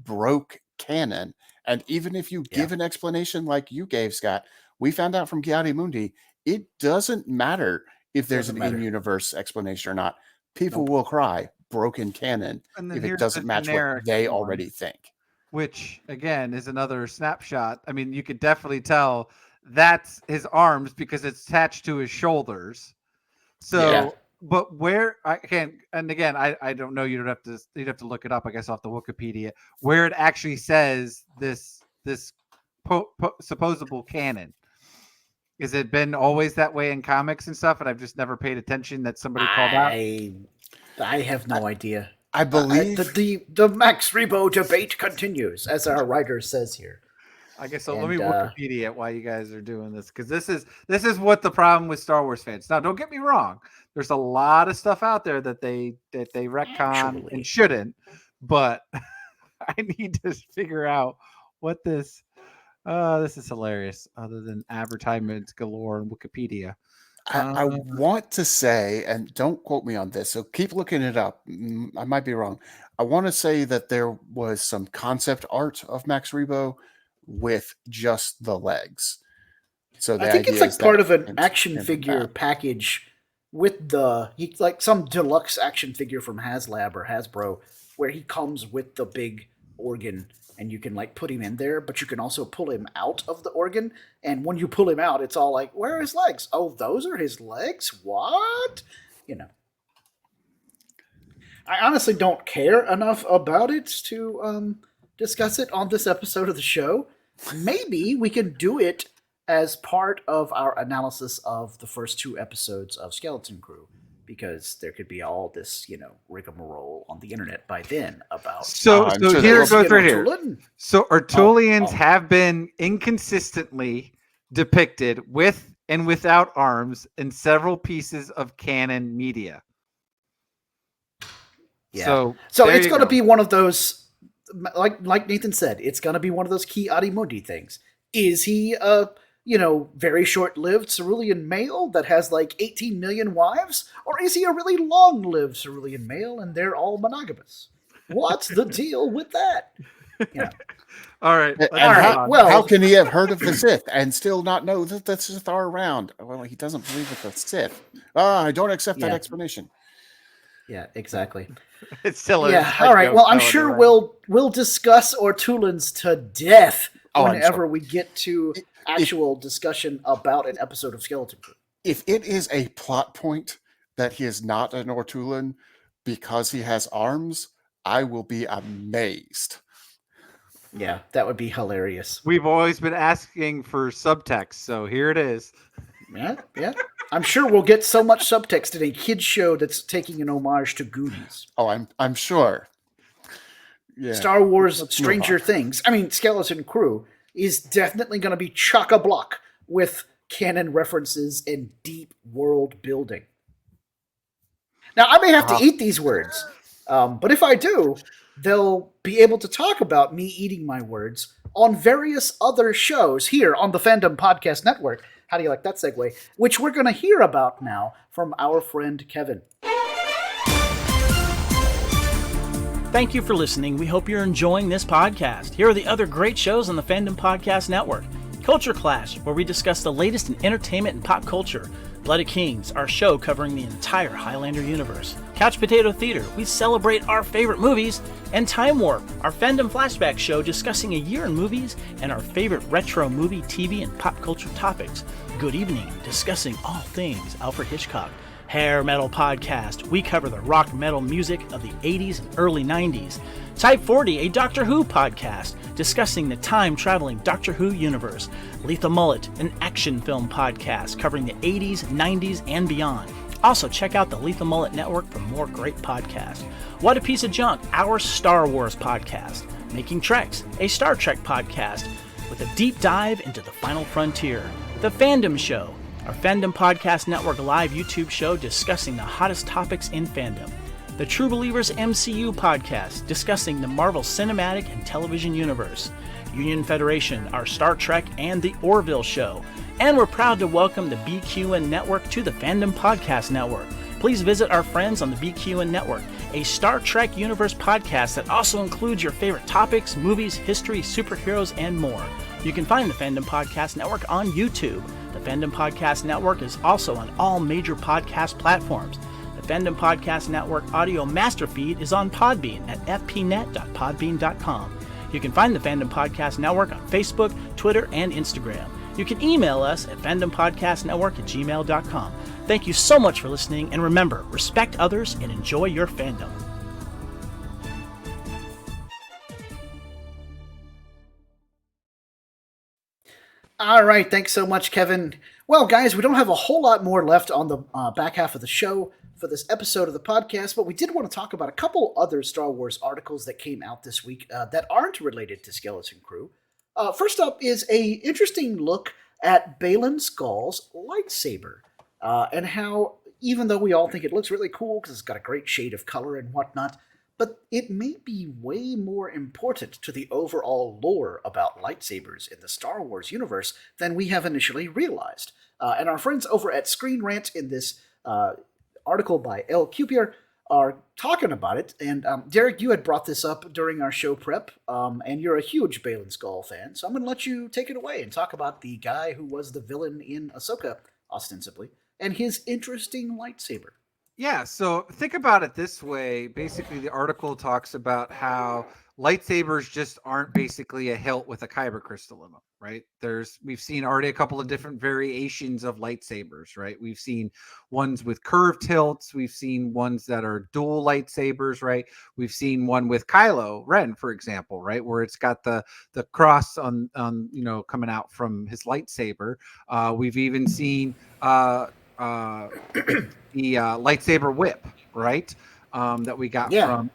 broke canon. And even if you give an explanation like you gave, Scott, we found out from Kiadi Mundi, it doesn't matter if there's an in-universe explanation or not. People will cry broken canon if it doesn't match what they already think. Which, again, is another snapshot. I mean, you could definitely tell that's his arms because it's attached to his shoulders. So, but where I can't, and again, I don't know. You'd have to look it up, I guess, off the Wikipedia, where it actually says this supposable canon. Has it been always that way in comics and stuff? And I've just never paid attention that somebody called out. I have no idea. I believe the Max Rebo debate continues, as our writer says here. I guess so. Let me Wikipedia why you guys are doing this, because this is what the problem with Star Wars fans. Now, don't get me wrong. There's a lot of stuff out there that they retcon and shouldn't, but I need to figure out what this. This is hilarious. Other than advertisements galore on Wikipedia. I want to say, and don't quote me on this, so keep looking it up. I might be wrong. I want to say that there was some concept art of Max Rebo with just the legs. So I think it's like part of an action figure package with like some deluxe action figure from HasLab or Hasbro, where he comes with the big organ. And you can like put him in there, but you can also pull him out of the organ. And when you pull him out, it's all like, where are his legs? Oh, those are his legs? What? I honestly don't care enough about it to discuss it on this episode of the show. Maybe we can do it as part of our analysis of the first 2 episodes of Skeleton Crew. Because there could be all this, rigmarole on the internet by then about. So here it goes right here. So Ortolians have been inconsistently depicted with and without arms in several pieces of canon media. Yeah. So it's going to be one of those, like Nathan said, it's going to be one of those Kiadi Mundi things. Is he very short-lived cerulean male that has like 18 million wives? Or is he a really long-lived cerulean male and they're all monogamous? What's the deal with that? All right. How can he have heard of the Sith and still not know that the Sith are around? Well, he doesn't believe in the Sith. I don't accept that explanation. Yeah, exactly. It's still all right. Well, I'm sure we'll discuss Ortolans to death whenever we get to actual discussion about an episode of Skeleton Crew. If it is a plot point that he is not an Ortolan because he has arms, I will be amazed. Yeah, that would be hilarious. We've always been asking for subtext, so here it is. Yeah. I'm sure we'll get so much subtext in a kids show that's taking an homage to Goonies. Oh, I'm sure. Yeah. Star Wars Let's move Stranger on. Things, Skeleton Crew, is definitely going to be chock-a-block with canon references and deep world building. Now, I may have to eat these words, but if I do, they'll be able to talk about me eating my words on various other shows here on the Fandom Podcast Network. How do you like that segue? Which we're going to hear about now from our friend Kevin. Thank you for listening. We hope you're enjoying this podcast. Here are the other great shows on the Fandom Podcast Network. Culture Clash, where we discuss the latest in entertainment and pop culture. Blood of Kings, our show covering the entire Highlander universe. Couch Potato Theater, we celebrate our favorite movies. And Time Warp, our fandom flashback show discussing a year in movies and our favorite retro movie, TV, and pop culture topics. Good Evening, discussing all things Alfred Hitchcock. Hair Metal Podcast, we cover the rock metal music of the 80s and early 90s. Type 40, a Doctor Who podcast, discussing the time-traveling Doctor Who universe. Lethal Mullet, an action film podcast covering the 80s, 90s, and beyond. Also, check out the Lethal Mullet Network for more great podcasts. What a Piece of Junk, our Star Wars podcast. Making Treks, a Star Trek podcast with a deep dive into the final frontier. The Fandom Show, our Fandom Podcast Network live YouTube show discussing the hottest topics in fandom. The True Believers MCU podcast discussing the Marvel Cinematic and Television Universe. Union Federation, our Star Trek and the Orville show. And we're proud to welcome the BQN Network to the Fandom Podcast Network. Please visit our friends on the BQN Network, a Star Trek Universe podcast that also includes your favorite topics, movies, history, superheroes, and more. You can find the Fandom Podcast Network on YouTube. The Fandom Podcast Network is also on all major podcast platforms. The Fandom Podcast Network audio master feed is on Podbean at fpnet.podbean.com. You can find the Fandom Podcast Network on Facebook, Twitter, and Instagram. You can email us at fandompodcastnetwork@gmail.com. Thank you so much for listening, and remember, respect others and enjoy your fandom. All right, thanks so much, Kevin. Well, guys, we don't have a whole lot more left on the back half of the show for this episode of the podcast, but we did want to talk about a couple other Star Wars articles that came out this week that aren't related to Skeleton Crew. First up is a interesting look at Baylan Skoll's lightsaber and how, even though we all think it looks really cool because it's got a great shade of color and whatnot, but it may be way more important to the overall lore about lightsabers in the Star Wars universe than we have initially realized. And our friends over at Screen Rant in this article by L. Cupier are talking about it. And Derrick, you had brought this up during our show prep, and you're a huge Baylan Skoll fan, so I'm going to let you take it away and talk about the guy who was the villain in Ahsoka, ostensibly, and his interesting lightsaber. Yeah, so think about it this way. Basically, the article talks about how lightsabers just aren't basically a hilt with a kyber crystal in them, right? We've seen already a couple of different variations of lightsabers, right? We've seen ones with curved hilts. We've seen ones that are dual lightsabers, right? We've seen one with Kylo Ren, for example, right, where it's got the cross on coming out from his lightsaber. We've even seen the lightsaber whip, right? That we got from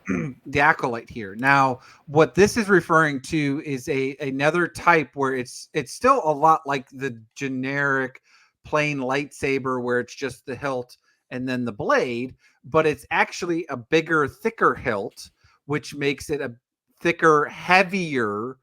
the Acolyte here. Now, what this is referring to is another type where it's still a lot like the generic plain lightsaber where it's just the hilt and then the blade, but it's actually a bigger, thicker hilt, which makes it a thicker, heavier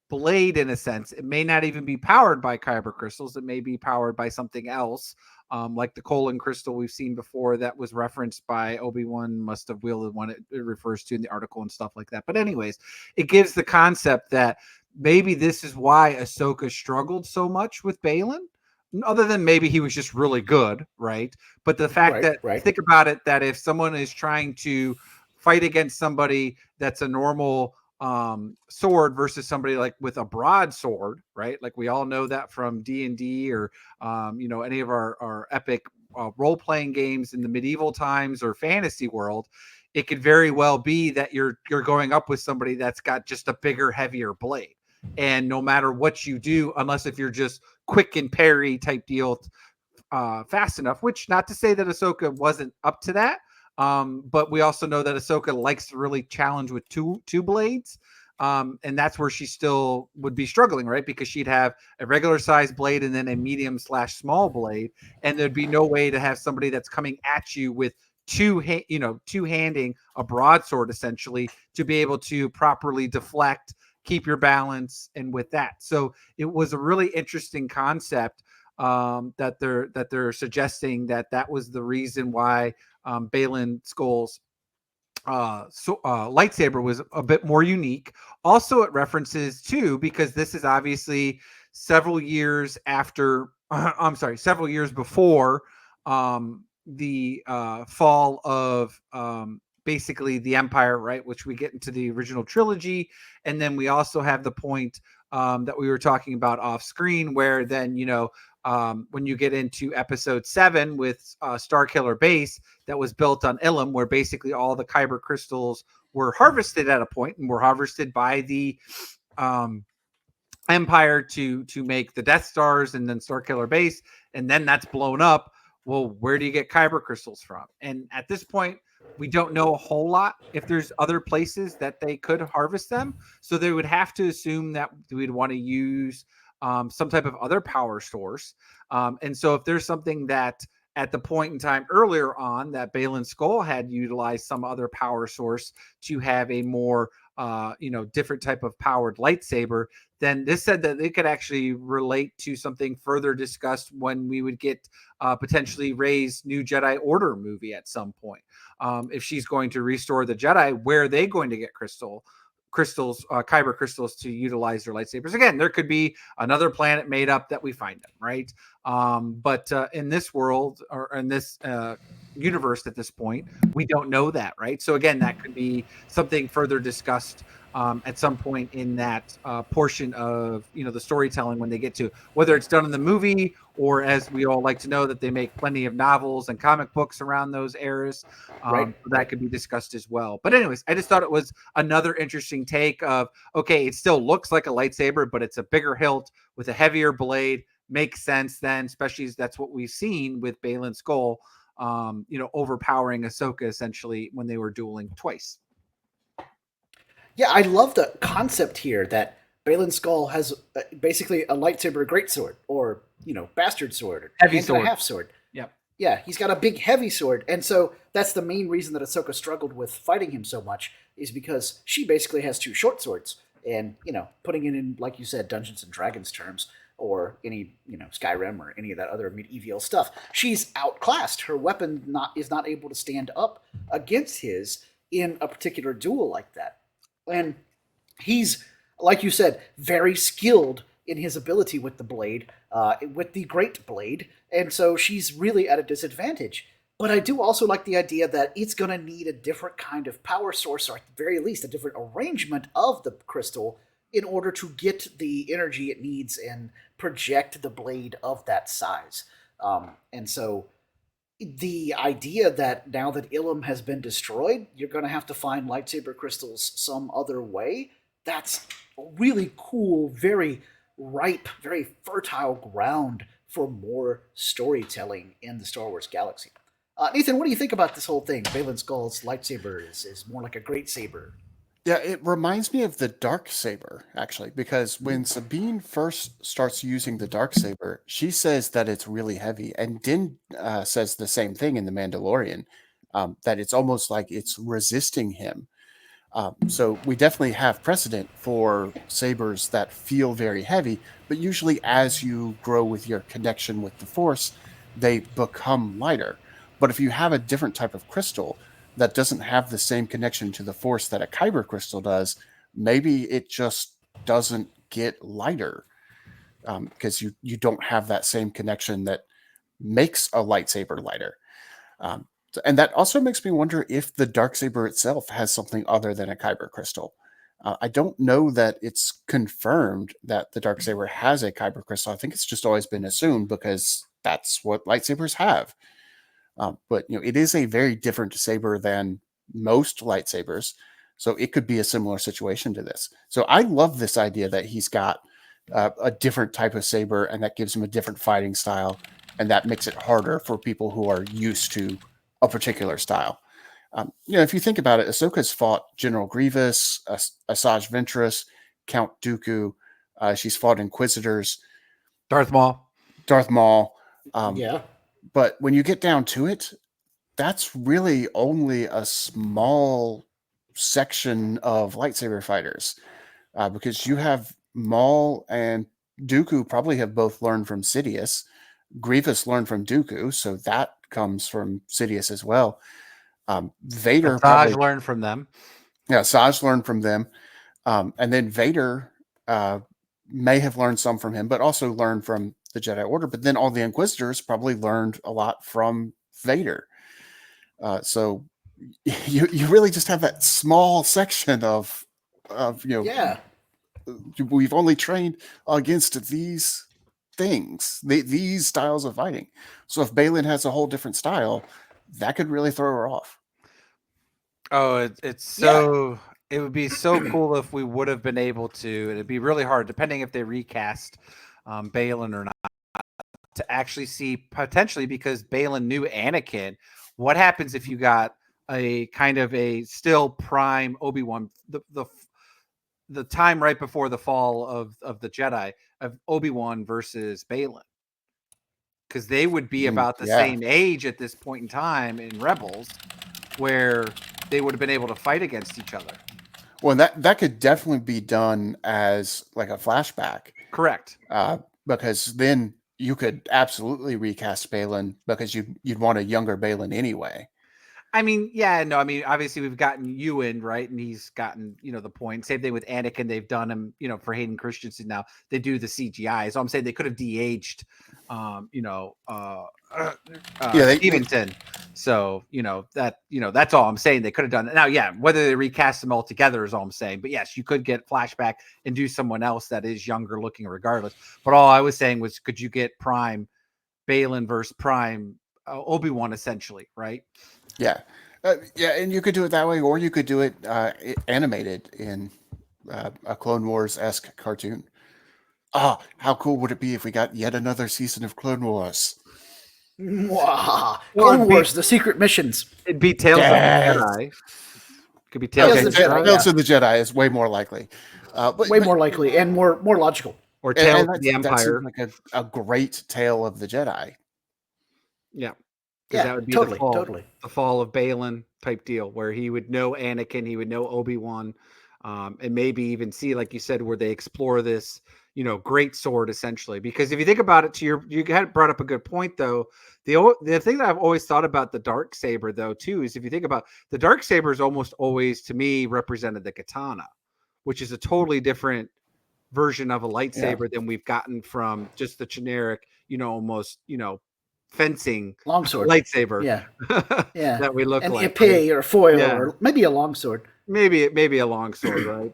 blade in a sense. It may not even be powered by kyber crystals. It may be powered by something else. Like the colon crystal we've seen before that was referenced by Obi-Wan must have wielded one it refers to in the article and stuff like that. But anyways, it gives the concept that maybe this is why Ahsoka struggled so much with Baylan, other than maybe he was just really good, right? But the fact think about it, that if someone is trying to fight against somebody that's a normal sword versus somebody like with a broadsword, right? Like we all know that from D&D or any of our epic role-playing games in the medieval times or fantasy world. It could very well be that you're going up with somebody that's got just a bigger, heavier blade, and no matter what you do, unless if you're just quick and parry type deal, fast enough. Which, not to say that Ahsoka wasn't up to that, but we also know that Ahsoka likes to really challenge with two blades. And that's where she still would be struggling, right? Because she'd have a regular size blade and then a medium/small blade, and there'd be no way to have somebody that's coming at you with two-handing a broadsword essentially to be able to properly deflect, keep your balance, and with that. So it was a really interesting concept that they're suggesting that was the reason why Baylan Skoll's lightsaber was a bit more unique. Also, it references too, because this is obviously several years after. Several years before the fall of basically the Empire, right? Which we get into the original trilogy, and then we also have the point that we were talking about off screen, where then when you get into episode 7 with Starkiller Base, that was built on Ilum, where basically all the kyber crystals were harvested at a point and were harvested by the Empire to make the Death Stars and then Starkiller Base, and then that's blown up. Well, where do you get kyber crystals from? And at this point, we don't know a whole lot if there's other places that they could harvest them. So they would have to assume that we'd want to use some type of other power source. And so if there's something that at the point in time earlier on that Baylan Skoll had utilized some other power source to have a more different type of powered lightsaber, then this said that they could actually relate to something further discussed when we would get potentially Rey's New Jedi Order movie at some point. If she's going to restore the Jedi, where are they going to get kyber crystals to utilize their lightsabers? Again, there could be another planet made up that we find them, right? But in this world, or in this universe at this point, we don't know that, right? So again, that could be something further discussed at some point in that portion of the storytelling, when they get to whether it's done in the movie, or as we all like to know, that they make plenty of novels and comic books around those eras. Right. That could be discussed as well. But anyways, I just thought it was another interesting take of, okay, it still looks like a lightsaber, but it's a bigger hilt with a heavier blade. Makes sense then, especially as that's what we've seen with Baylan Skoll, overpowering Ahsoka essentially when they were dueling twice. Yeah, I love the concept here that Baylan Skoll has basically a lightsaber greatsword, or bastard sword, or Heavy hand sword. and a half sword. Yep. Yeah, he's got a big heavy sword, and so that's the main reason that Ahsoka struggled with fighting him so much, is because she basically has two short swords. And putting it in, like you said, Dungeons and Dragons terms, or any Skyrim or any of that other medieval stuff, she's outclassed. Her weapon is not able to stand up against his in a particular duel like that. And he's, like you said, very skilled in his ability with the blade, with the great blade, and so she's really at a disadvantage. But I do also like the idea that it's going to need a different kind of power source, or at the very least a different arrangement of the crystal, in order to get the energy it needs and project the blade of that size. And so the idea that now that Ilum has been destroyed, you're going to have to find lightsaber crystals some other way, that's really cool, very ripe, very fertile ground for more storytelling in the Star Wars galaxy. Nathan, what do you think about this whole thing? Baylan Skoll's lightsaber is more like a great saber. Yeah, it reminds me of the dark saber, actually, because when Sabine first starts using the dark saber, she says that it's really heavy, and Din says the same thing in The Mandalorian, that it's almost like it's resisting him. So we definitely have precedent for sabers that feel very heavy, but usually as you grow with your connection with the Force, they become lighter. But if you have a different type of crystal that doesn't have the same connection to the Force that a kyber crystal does, maybe it just doesn't get lighter, because you don't have that same connection that makes a lightsaber lighter. And that also makes me wonder if the darksaber itself has something other than a kyber crystal. I don't know that it's confirmed that the darksaber has a kyber crystal. I think it's just always been assumed because that's what lightsabers have. But it is a very different saber than most lightsabers, so it could be a similar situation to this. So I love this idea that he's got a different type of saber, and that gives him a different fighting style. and that makes it harder for people who are used to a particular style. If you think about it, Ahsoka's fought General Grievous, Asajj Ventress, Count Dooku. She's fought Inquisitors, Darth Maul. Yeah. But when you get down to it, that's really only a small section of lightsaber fighters, because you have Maul and Dooku probably have both learned from Sidious. Grievous learned from Dooku, so that comes from Sidious as well. Vader Asajj learned from them. Yeah, Asajj learned from them. And then Vader may have learned some from him, but also learned from the Jedi Order. But then all the Inquisitors probably learned a lot from Vader. So you really just have that small section of Yeah. We've only trained against these things, these styles of fighting. So if Baylan has a whole different style, that could really throw her off. Oh, it's so it would be so cool if we would have been able to. It'd be really hard, depending if they recast Baylan or not, to actually see potentially, because Baylan knew Anakin. What happens if you got a kind of a still prime Obi-Wan, the time right before the fall of the Jedi, of Obi-Wan versus Baylan? Because they would be about the same age at this point in time in Rebels, where they would have been able to fight against each other. Well, that could definitely be done as like a flashback. Correct. Because then you could absolutely recast Baylan, because you'd want a younger Baylan anyway. I mean, yeah, no, I mean, obviously we've gotten Ewan, right? And he's gotten, the point. Same thing with Anakin. They've done him, for Hayden Christensen now. They do the CGI. So I'm saying they could have de-aged, Stevenson. So, that's all I'm saying. They could have done it. Now, yeah, whether they recast them all together is all I'm saying. But yes, you could get flashback and do someone else that is younger looking regardless. But all I was saying was, could you get prime Baylan versus prime Obi-Wan, essentially, right? Yeah. And you could do it that way, or you could do it animated in a Clone Wars-esque cartoon. Oh, how cool would it be if we got yet another season of Clone Wars? Mwah. Clone Wars, the secret missions. It'd be Tales of the Jedi. Could be Tales of the Jedi. Tales of the Jedi is way more likely. Way more likely and more logical. Or Tales of the Empire. Like a great Tale of the Jedi. Yeah. Yeah, that would be totally. The fall of Baylan type deal, where he would know Anakin, he would know Obi-Wan, and maybe even see, like you said, where they explore this, great sword, essentially. Because if you think about it, you had brought up a good point, though. The thing that I've always thought about the dark saber, though, too, is if you think about the dark saber, is almost always, to me, represented the katana, which is a totally different version of a lightsaber than we've gotten from just the generic, almost, fencing longsword lightsaber, yeah that we look an like épée or foil, or maybe a longsword, maybe a longsword, right?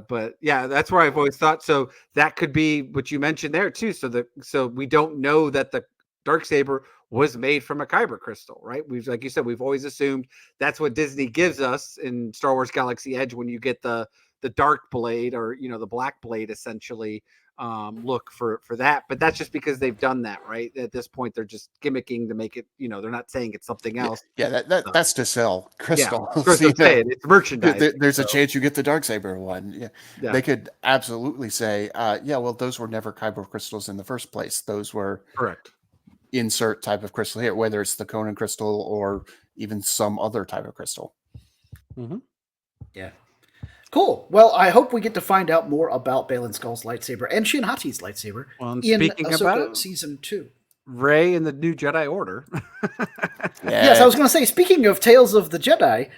But yeah, that's where I've always thought. So that could be what you mentioned there too. So we don't know that the dark saber was made from a kyber crystal, right? We've, like you said, we've always assumed that's what Disney gives us in Star Wars Galaxy Edge when you get the dark blade, or the black blade, essentially. Look for that, but that's just because they've done that, right? At this point, they're just gimmicking to make it, they're not saying it's something else. That's to sell crystal. It's merchandise. There's a chance you get the Darksaber one. Yeah. They could absolutely say, well, those were never kyber crystals in the first place. Those were correct insert type of crystal here, whether it's the Conan crystal or even some other type of crystal. Mm-hmm. Yeah. Cool. Well, I hope we get to find out more about Baylan Skoll's lightsaber and Shin Hati's lightsaber in Ahsoka about Season 2. Rey and the New Jedi Order. Yes, I was going to say, speaking of Tales of the Jedi,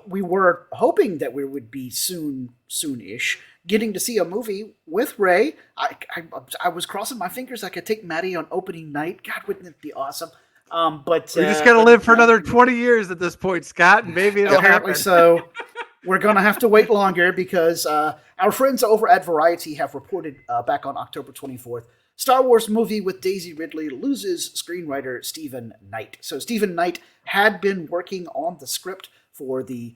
we were hoping that we would be soon-ish getting to see a movie with Rey. I was crossing my fingers I could take Maddie on opening night. God, wouldn't it be awesome? But we're just going to live for another 20 years at this point, Scott, and maybe it'll happen. So we're going to have to wait longer, because our friends over at Variety have reported back on October 24th, Star Wars movie with Daisy Ridley loses screenwriter Stephen Knight. So Stephen Knight had been working on the script for the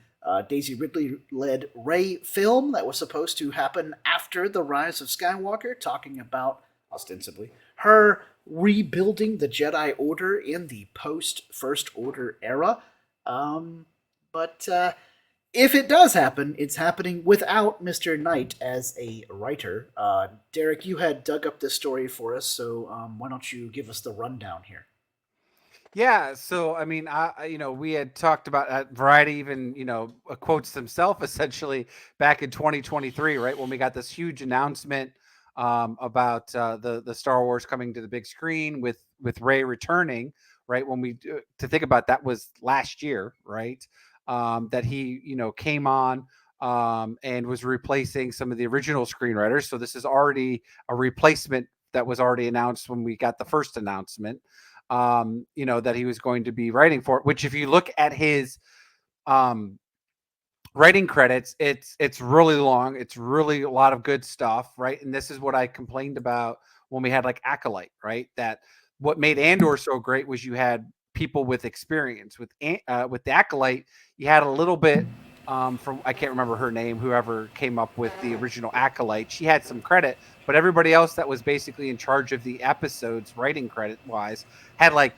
Daisy Ridley-led Rey film that was supposed to happen after The Rise of Skywalker, talking about, ostensibly, her rebuilding the Jedi Order in the post-First Order era. But if it does happen, it's happening without Mr. Knight as a writer. Derrick, you had dug up this story for us, so why don't you give us the rundown here? Yeah, so I mean, we had talked about Variety even, quotes himself essentially back in 2023, right, when we got this huge announcement about the Star Wars coming to the big screen with Rey returning, right? When to think about that was last year, right? That he came on and was replacing some of the original screenwriters. So this is already a replacement that was already announced when we got the first announcement. That he was going to be writing for it, which if you look at his writing credits, it's really long. It's really a lot of good stuff, right? And this is what I complained about when we had like Acolyte, right? That what made Andor so great was you had people with experience. With the Acolyte, you had a little bit from, I can't remember her name, whoever came up with the original Acolyte. She had some credit, but everybody else that was basically in charge of the episodes, writing credit wise, had like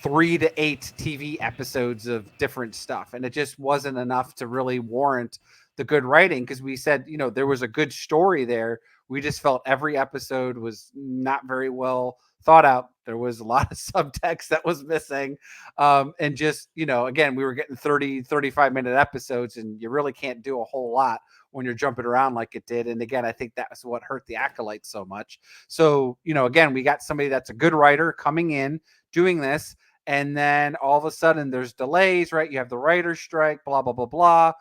3 to 8 TV episodes of different stuff. And it just wasn't enough to really warrant the good writing, because we said, there was a good story there. We just felt every episode was not very well thought out. There was a lot of subtext that was missing. And just, again, we were getting 30, 35-minute episodes, and you really can't do a whole lot when you're jumping around like it did. And again, I think that's what hurt the Acolyte so much. So, again, we got somebody that's a good writer coming in, doing this, and then all of a sudden there's delays, right? You have the writer's strike, blah, blah, blah, blah.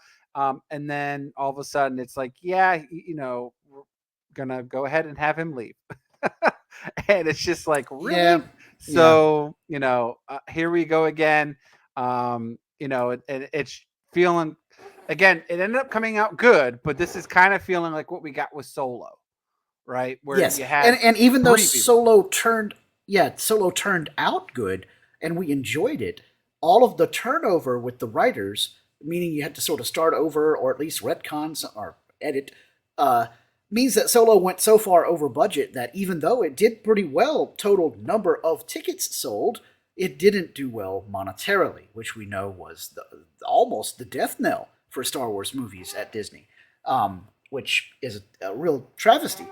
And then all of a sudden it's like, yeah, we're going to go ahead and have him leave. And it's just like, really? Yeah. So, here we go again. It's feeling, again, it ended up coming out good, but this is kind of feeling like what we got with Solo, right? Where yes. you had and even though people. Solo turned out good and we enjoyed it, all of the turnover with the writers, meaning you had to sort of start over or at least retcon or edit, means that Solo went so far over budget that even though it did pretty well total number of tickets sold, it didn't do well monetarily, which we know was almost the death knell for Star Wars movies at Disney, which is a real travesty.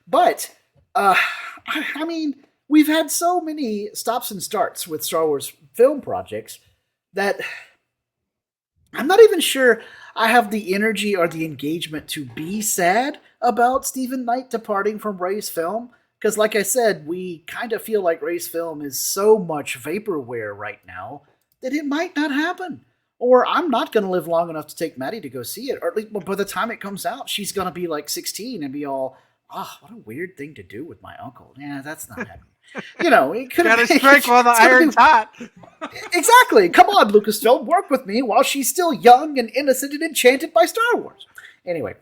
But, I mean, we've had so many stops and starts with Star Wars film projects that I'm not even sure I have the energy or the engagement to be sad about Stephen Knight departing from Rey's film. Because like I said, we kind of feel like Rey's film is so much vaporware right now that it might not happen. Or I'm not going to live long enough to take Maddie to go see it. Or at least by the time it comes out, she's going to be like 16 and be all, what a weird thing to do with my uncle. Yeah, that's not happening. It could have Gotta strike while the iron's hot. Exactly. Come on, Lucasfilm, work with me while she's still young and innocent and enchanted by Star Wars. Anyway,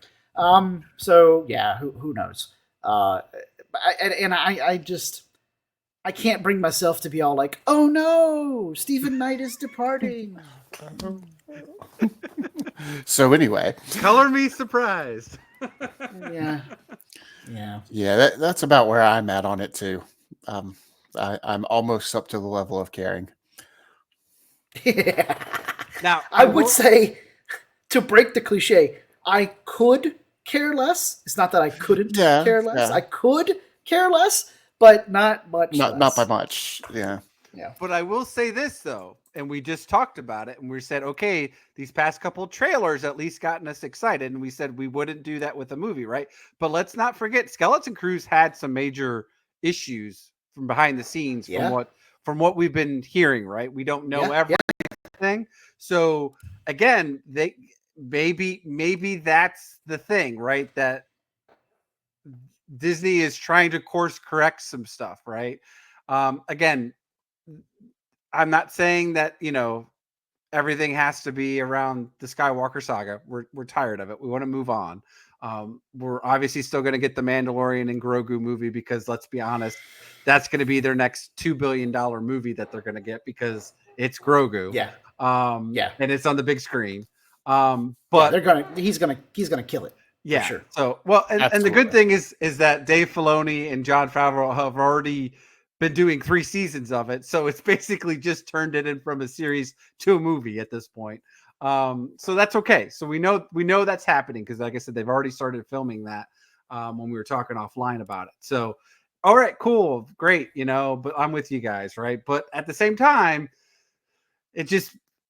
so yeah, who knows? I can't bring myself to be all like, oh no, Stephen Knight is departing. So anyway, color me surprised. Yeah. That's about where I'm at on it too. I'm almost up to the level of caring. Now, I would say, to break the cliche, I could care less. It's not that I couldn't care less. I could care less, but not much. Not by much. Yeah. But I will say this though, and we just talked about it, and we said, okay, these past couple trailers at least gotten us excited, and we said we wouldn't do that with a movie, right? But let's not forget, Skeleton Crew's had some major issues from behind the scenes from what we've been hearing, right? We don't know everything. So again, maybe that's the thing, right? That Disney is trying to course correct some stuff, right? Again, I'm not saying that, everything has to be around the Skywalker saga. We're tired of it. We want to move on. We're obviously still going to get the Mandalorian and Grogu movie, because let's be honest, that's going to be their next $2 billion movie that they're going to get, because it's Grogu. And it's on the big screen. But he's gonna kill it. Yeah. For sure. So, and the good thing is that Dave Filoni and Jon Favreau have already been doing 3 seasons of it, so it's basically just turned it in from a series to a movie at this point. So that's okay. So we know that's happening because, like I said, they've already started filming that when we were talking offline about it. So, all right, cool, great, but I'm with you guys, right? But at the same time, it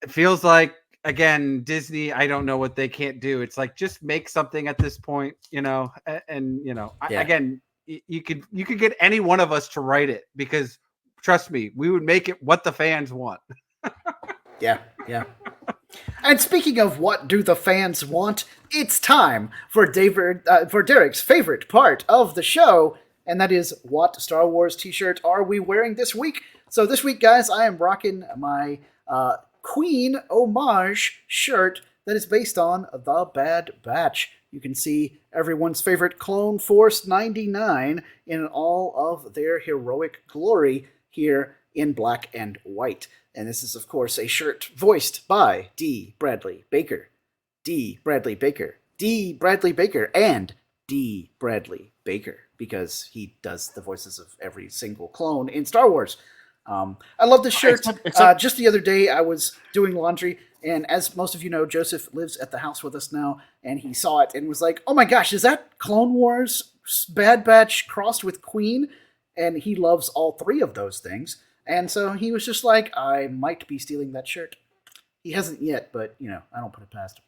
feels like, again, Disney, I don't know what they can't do. It's like, just make something at this point, again, you could get any one of us to write it, because trust me, we would make it what the fans want. Yeah. And speaking of what do the fans want, it's time for Derrick's favorite part of the show, and that is, what Star Wars t-shirt are we wearing this week? So this week, guys, I am rocking my Queen homage shirt that is based on The Bad Batch. You can see everyone's favorite Clone Force 99 in all of their heroic glory here in black and white. And this is, of course, a shirt voiced by D. Bradley Baker, D. Bradley Baker, D. Bradley Baker, and D. Bradley Baker, because he does the voices of every single clone in Star Wars. I love this shirt. Just the other day, I was doing laundry, and as most of you know, Joseph lives at the house with us now, and he saw it and was like, "Oh my gosh, is that Clone Wars Bad Batch crossed with Queen?" And he loves all 3 of those things. And so he was just like, I might be stealing that shirt. He hasn't yet, but, I don't put it past him.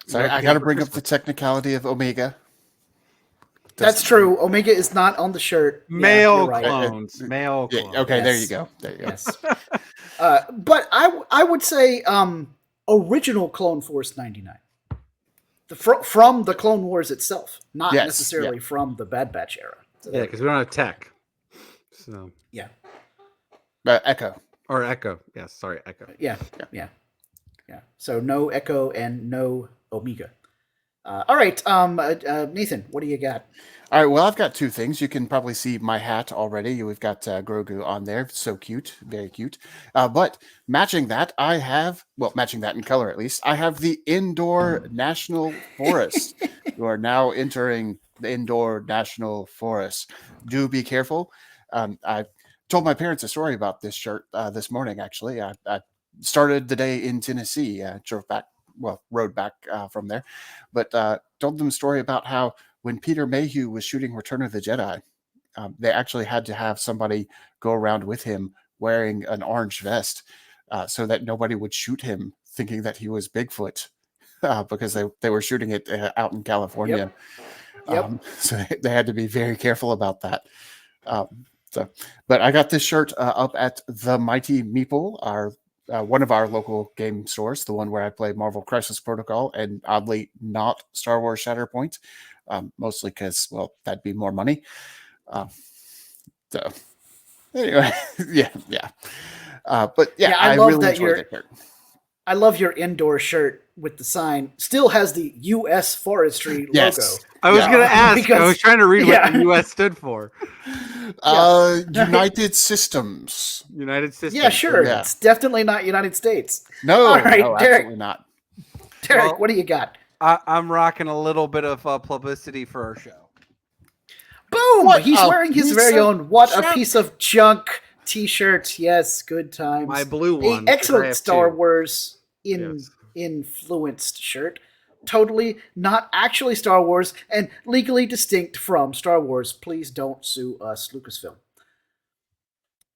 So I got to bring up the technicality of Omega. That's true. Omega is not on the shirt. Male right. clones. Male clones. Yeah, okay, Yes. There you go. Yes. But I would say original Clone Force 99. From the Clone Wars itself, not necessarily from the Bad Batch era. So Yeah, because we don't have tech. So yeah. Echo. Or Echo. Yes, sorry, Echo. Yeah. So no Echo and no Omega. All right, Nathan, what do you got? All right, well, I've got 2 things. You can probably see my hat already. We've got Grogu on there. So cute. Very cute. But matching that, matching that in color at least, I have the Indoor National Forest. You are now entering the Indoor National Forest. Do be careful. I told my parents a story about this shirt this morning, actually. I started the day in Tennessee, rode back from there, but told them a story about how when Peter Mayhew was shooting Return of the Jedi, they actually had to have somebody go around with him wearing an orange vest so that nobody would shoot him thinking that he was Bigfoot because they were shooting it out in California. Yep. So they had to be very careful about that. But I got this shirt up at the Mighty Meeple, one of our local game stores, the one where I play Marvel Crisis Protocol, and oddly not Star Wars Shatterpoint, mostly because, that'd be more money. So anyway, yeah. I love really that enjoyed that shirt. I love your indoor shirt with the sign. Still has the U.S. Forestry logo. I was going to ask. I was trying to read what the U.S. stood for. United Systems. United Systems. Yeah, sure. Yeah. It's definitely not United States. No, all right, no, Derrick. absolutely not. Derrick, what do you got? I'm rocking a little bit of publicity for our show. Boom! What He's a wearing his piece very of own What junk. a Piece of Junk t-shirt. Yes, good times. My blue one. An 'cause I excellent have Star 2. Wars Yes. influenced shirt. Totally not actually Star Wars and legally distinct from Star Wars. Please don't sue us, Lucasfilm.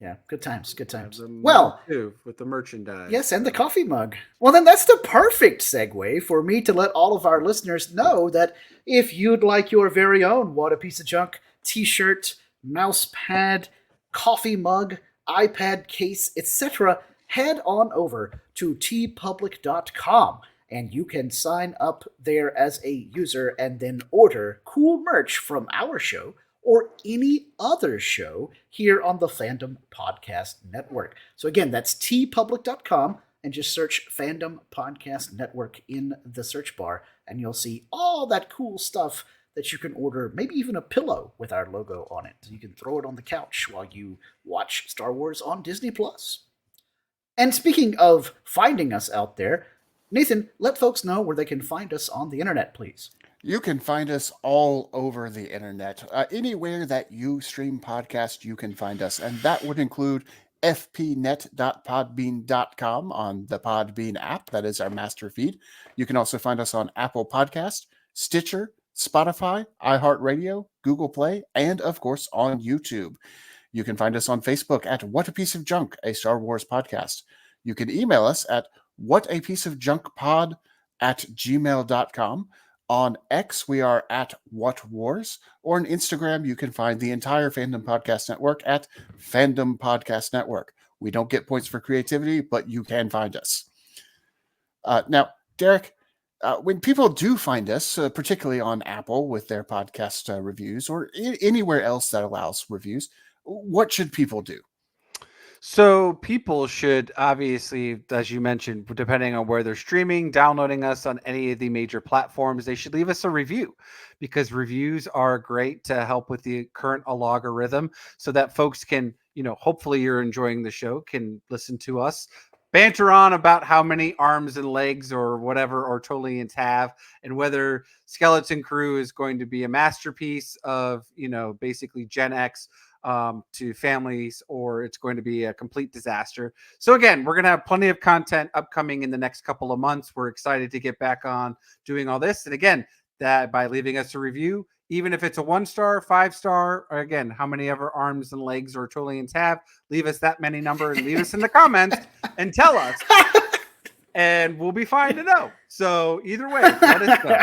Yeah, good times, good times. Well, too, with the merchandise. yes, and the coffee mug. Well, then that's the perfect segue for me to let all of our listeners know that if you'd like your very own What a Piece of Junk t-shirt, mouse pad, coffee mug, iPad case, etc., head on over to tpublic.com and you can sign up there as a user and then order cool merch from our show or any other show here on the Fandom Podcast Network. So again, that's tpublic.com and just search Fandom Podcast Network in the search bar and you'll see all that cool stuff that you can order, maybe even a pillow with our logo on it. So you can throw it on the couch while you watch Star Wars on Disney+. And speaking of finding us out there, Nathan, let folks know where they can find us on the internet, please. You can find us all over the internet. Anywhere that you stream podcasts, you can find us. And that would include fpnet.podbean.com on the Podbean app. That is our master feed. You can also find us on Apple Podcast, Stitcher, Spotify, iHeartRadio, Google Play, and of course on YouTube. You can find us on Facebook at What a Piece of Junk, a Star Wars podcast. You can email us at whatapieceofjunkpod@gmail.com. On X, we are at What Wars, or on Instagram, you can find the entire Fandom Podcast Network at Fandom Podcast Network. We don't get points for creativity, but you can find us. Now, Derrick, when people do find us, particularly on Apple with their podcast reviews, or anywhere else that allows reviews, what should people do? So people should obviously, as you mentioned, depending on where they're streaming, downloading us on any of the major platforms, they should leave us a review, because reviews are great to help with the current algorithm, so that folks can, hopefully you're enjoying the show, can listen to us banter on about how many arms and legs or whatever Ortolians have, and whether Skeleton Crew is going to be a masterpiece of, basically Gen X to families, or it's going to be a complete disaster. So again, we're going to have plenty of content upcoming in the next couple of months. We're excited to get back on doing all this. And again, that by leaving us a review, even if it's a 1-star, 5-star, or again, how many ever arms and legs or Ortolians have, leave us that many number and leave us in the comments and tell us. And we'll be fine to know. So either way, let us know.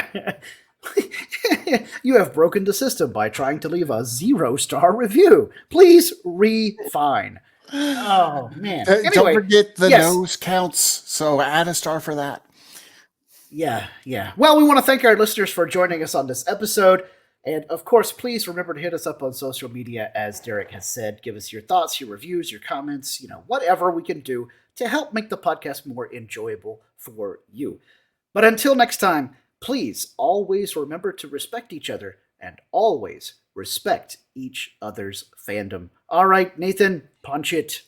You have broken the system by trying to leave a 0-star review. Please refine. Oh, man. Anyway, don't forget the nose counts, so add a star for that. Yeah. Well, we want to thank our listeners for joining us on this episode. And, of course, please remember to hit us up on social media, as Derrick has said. Give us your thoughts, your reviews, your comments, whatever we can do to help make the podcast more enjoyable for you. But until next time, please always remember to respect each other and always respect each other's fandom. All right, Nathan, punch it.